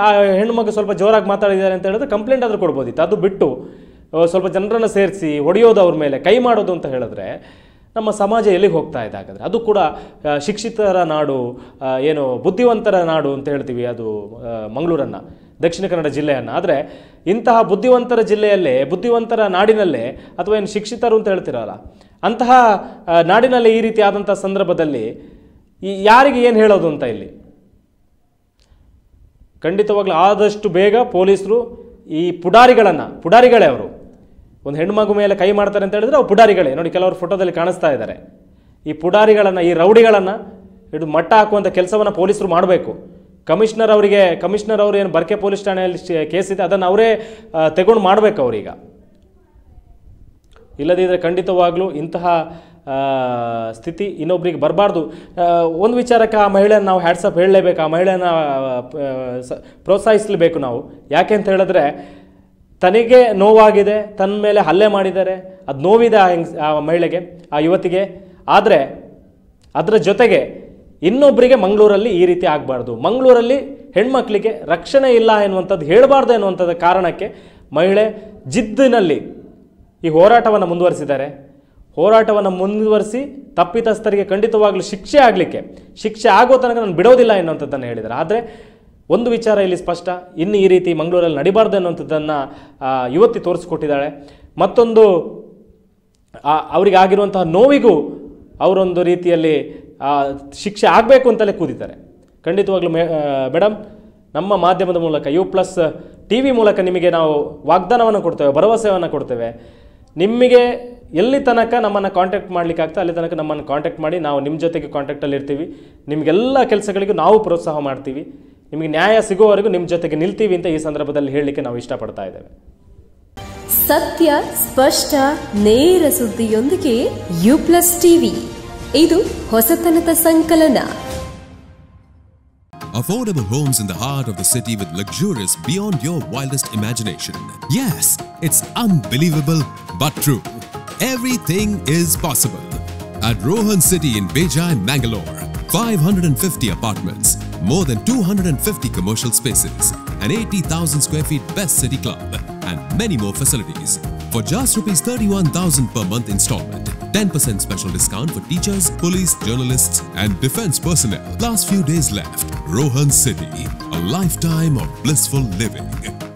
ಆ ಹೆಣ್ಮಗು ಸ್ವಲ್ಪ ಜೋರಾಗಿ ಮಾತಾಡಿದ್ದಾರೆ ಅಂತ ಹೇಳಿದ್ರೆ ಕಂಪ್ಲೇಂಟ್ ಆದರೂ ಕೊಡ್ಬೋದಿತ್ತು. ಅದು ಬಿಟ್ಟು ಸ್ವಲ್ಪ ಜನರನ್ನು ಸೇರಿಸಿ ಹೊಡೆಯೋದು, ಅವ್ರ ಮೇಲೆ ಕೈ ಮಾಡೋದು ಅಂತ ಹೇಳಿದ್ರೆ ನಮ್ಮ ಸಮಾಜ ಎಲ್ಲಿಗೆ ಹೋಗ್ತಾ ಇದೆ ಹಾಗಾದರೆ? ಅದು ಕೂಡ ಶಿಕ್ಷಿತರ ನಾಡು, ಏನು ಬುದ್ಧಿವಂತರ ನಾಡು ಅಂತ ಹೇಳ್ತೀವಿ, ಅದು ಮಂಗಳೂರನ್ನು, ದಕ್ಷಿಣ ಕನ್ನಡ ಜಿಲ್ಲೆಯನ್ನು. ಆದರೆ ಇಂತಹ ಬುದ್ಧಿವಂತರ ಜಿಲ್ಲೆಯಲ್ಲೇ, ಬುದ್ಧಿವಂತರ ನಾಡಿನಲ್ಲೇ, ಅಥವಾ ಏನು ಶಿಕ್ಷಿತರು ಅಂತ ಹೇಳ್ತಿರಲ್ಲ ಅಂತಹ ನಾಡಿನಲ್ಲಿ ಈ ರೀತಿ ಆದಂಥ ಸಂದರ್ಭದಲ್ಲಿ ಯಾರಿಗೆ ಏನು ಹೇಳೋದು ಅಂತ ಇಲ್ಲಿ ಖಂಡಿತವಾಗ್ಲೂ ಆದಷ್ಟು ಬೇಗ ಪೊಲೀಸರು ಈ ಪುಡಾರಿಗಳೇ ಅವರು ಒಂದು ಹೆಣ್ಮಗು ಮೇಲೆ ಕೈ ಮಾಡ್ತಾರೆ ಅಂತ ಹೇಳಿದ್ರೆ ಅವು ಪುಡಾರಿಗಳೇ. ನೋಡಿ, ಕೆಲವರು ಫೋಟೋದಲ್ಲಿ ಕಾಣಿಸ್ತಾ ಇದ್ದಾರೆ. ಈ ಪುಡಾರಿಗಳನ್ನು, ಈ ರೌಡಿಗಳನ್ನು ಹಿಡಿದು ಮಟ್ಟ ಹಾಕುವಂಥ ಕೆಲಸವನ್ನು ಪೊಲೀಸರು ಮಾಡಬೇಕು. ಕಮಿಷನರ್ ಅವರು ಏನು ಬರ್ಕೆ ಪೊಲೀಸ್ ಠಾಣೆಯಲ್ಲಿ ಕೇಸ್ ಇದೆ ಅದನ್ನು ಅವರೇ ತೆಗೊಂಡು ಮಾಡಬೇಕು ಅವರೀಗ. ಇಲ್ಲದಿದ್ದರೆ ಖಂಡಿತವಾಗ್ಲೂ ಇಂತಹ ಸ್ಥಿತಿ ಇನ್ನೊಬ್ಬರಿಗೆ ಬರಬಾರ್ದು. ಒಂದು ವಿಚಾರಕ್ಕೆ ಆ ಮಹಿಳೆಯನ್ನು ನಾವು ಹ್ಯಾಟ್ಸಪ್ ಹೇಳಲೇಬೇಕು, ಆ ಮಹಿಳೆಯನ್ನು ಪ್ರೋತ್ಸಾಹಿಸಲೇಬೇಕು ನಾವು. ಯಾಕೆ ಅಂತ ಹೇಳಿದ್ರೆ ತನಗೆ ನೋವಾಗಿದೆ, ತನ್ನ ಮೇಲೆ ಹಲ್ಲೆ ಮಾಡಿದ್ದಾರೆ, ಅದು ನೋವಿದೆ ಆ ಮಹಿಳೆಗೆ, ಆ ಯುವತಿಗೆ. ಆದರೆ ಅದರ ಜೊತೆಗೆ ಇನ್ನೊಬ್ಬರಿಗೆ ಮಂಗಳೂರಲ್ಲಿ ಈ ರೀತಿ ಆಗಬಾರ್ದು, ಮಂಗಳೂರಲ್ಲಿ ಹೆಣ್ಮಕ್ಳಿಗೆ ರಕ್ಷಣೆ ಇಲ್ಲ ಎನ್ನುವಂಥದ್ದು ಹೇಳಬಾರ್ದು ಎನ್ನುವಂಥದ್ದು ಕಾರಣಕ್ಕೆ ಮಹಿಳೆ ಜಿದ್ದಿನಲ್ಲಿ ಈ ಹೋರಾಟವನ್ನು ಮುಂದುವರಿಸಿದ್ದಾರೆ. ಹೋರಾಟವನ್ನು ಮುಂದುವರಿಸಿ ತಪ್ಪಿತಸ್ಥರಿಗೆ ಖಂಡಿತವಾಗ್ಲೂ ಶಿಕ್ಷೆ ಆಗೋ ತನಕ ನಾನು ಬಿಡೋದಿಲ್ಲ ಎನ್ನುವಂಥದ್ದನ್ನು ಹೇಳಿದ್ದಾರೆ. ಆದರೆ ಒಂದು ವಿಚಾರ ಇಲ್ಲಿ ಸ್ಪಷ್ಟ, ಇನ್ನು ಈ ರೀತಿ ಮಂಗಳೂರಲ್ಲಿ ನಡಿಬಾರ್ದು ಅನ್ನುವಂಥದ್ದನ್ನು ಯುವತಿ ತೋರಿಸ್ಕೊಟ್ಟಿದ್ದಾಳೆ. ಮತ್ತೊಂದು ಅವರಿಗೆ ಆಗಿರುವಂತಹ ನೋವಿಗೂ ಅವರೊಂದು ರೀತಿಯಲ್ಲಿ ಶಿಕ್ಷೆ ಆಗಬೇಕು ಅಂತಲೇ ಕೂದಿದ್ದಾರೆ. ಖಂಡಿತವಾಗ್ಲೂ ಮೇಡಮ್, ನಮ್ಮ ಮಾಧ್ಯಮದ ಮೂಲಕ U+ TV ಮೂಲಕ ನಿಮಗೆ ನಾವು ವಾಗ್ದಾನವನ್ನು ಕೊಡ್ತೇವೆ, ಭರವಸೆಯನ್ನು ಕೊಡ್ತೇವೆ. ನಿಮಗೆ ಎಲ್ಲಿ ತನಕ ನಮ್ಮನ್ನು ಕಾಂಟ್ಯಾಕ್ಟ್ ಮಾಡಲಿಕ್ಕೆ ಆಗ್ತದೆ ಅಲ್ಲಿ ತನಕ ನಮ್ಮನ್ನು ಕಾಂಟ್ಯಾಕ್ಟ್ ಮಾಡಿ, ನಾವು ನಿಮ್ಮ ಜೊತೆಗೆ ಕಾಂಟ್ಯಾಕ್ಟಲ್ಲಿ ಇರ್ತೀವಿ. ನಿಮಗೆಲ್ಲ ಕೆಲಸಗಳಿಗೂ ನಾವು ಪ್ರೋತ್ಸಾಹ ಮಾಡ್ತೀವಿ. ನಿಮಗೆ ನ್ಯಾಯ ಸಿಗುವವರೆಗೂ ನಿಮ್ಮ ಜೊತೆಗೆ ನಿಲ್ತೀವಿ ಅಂತ ಈ ಸಂದರ್ಭದಲ್ಲಿ ಹೇಳಲಿಕ್ಕೆ ನಾವು ಇಷ್ಟಪಡ್ತಾ ಇದ್ದೇವೆ. ಸತ್ಯ, ಸ್ಪಷ್ಟ, ನೇರ ಸುದ್ದಿಯೊಂದಿಗೆ U+ TV. ಇದು ಹೊಸತನದ ಸಂಕಲನ. Affordable homes in the heart of the city with luxurious beyond your wildest imagination. Yes, it's unbelievable but true. Everything is possible. At Rohan City in Bejai, Mangalore, 550 apartments, more than 250 commercial spaces, an 80,000 square feet best city club, and many more facilities for just ₹31,000 per month installment. 10% special discount for teachers, police, journalists and defense personnel. Last few days left. Rohan City, a lifetime of blissful living.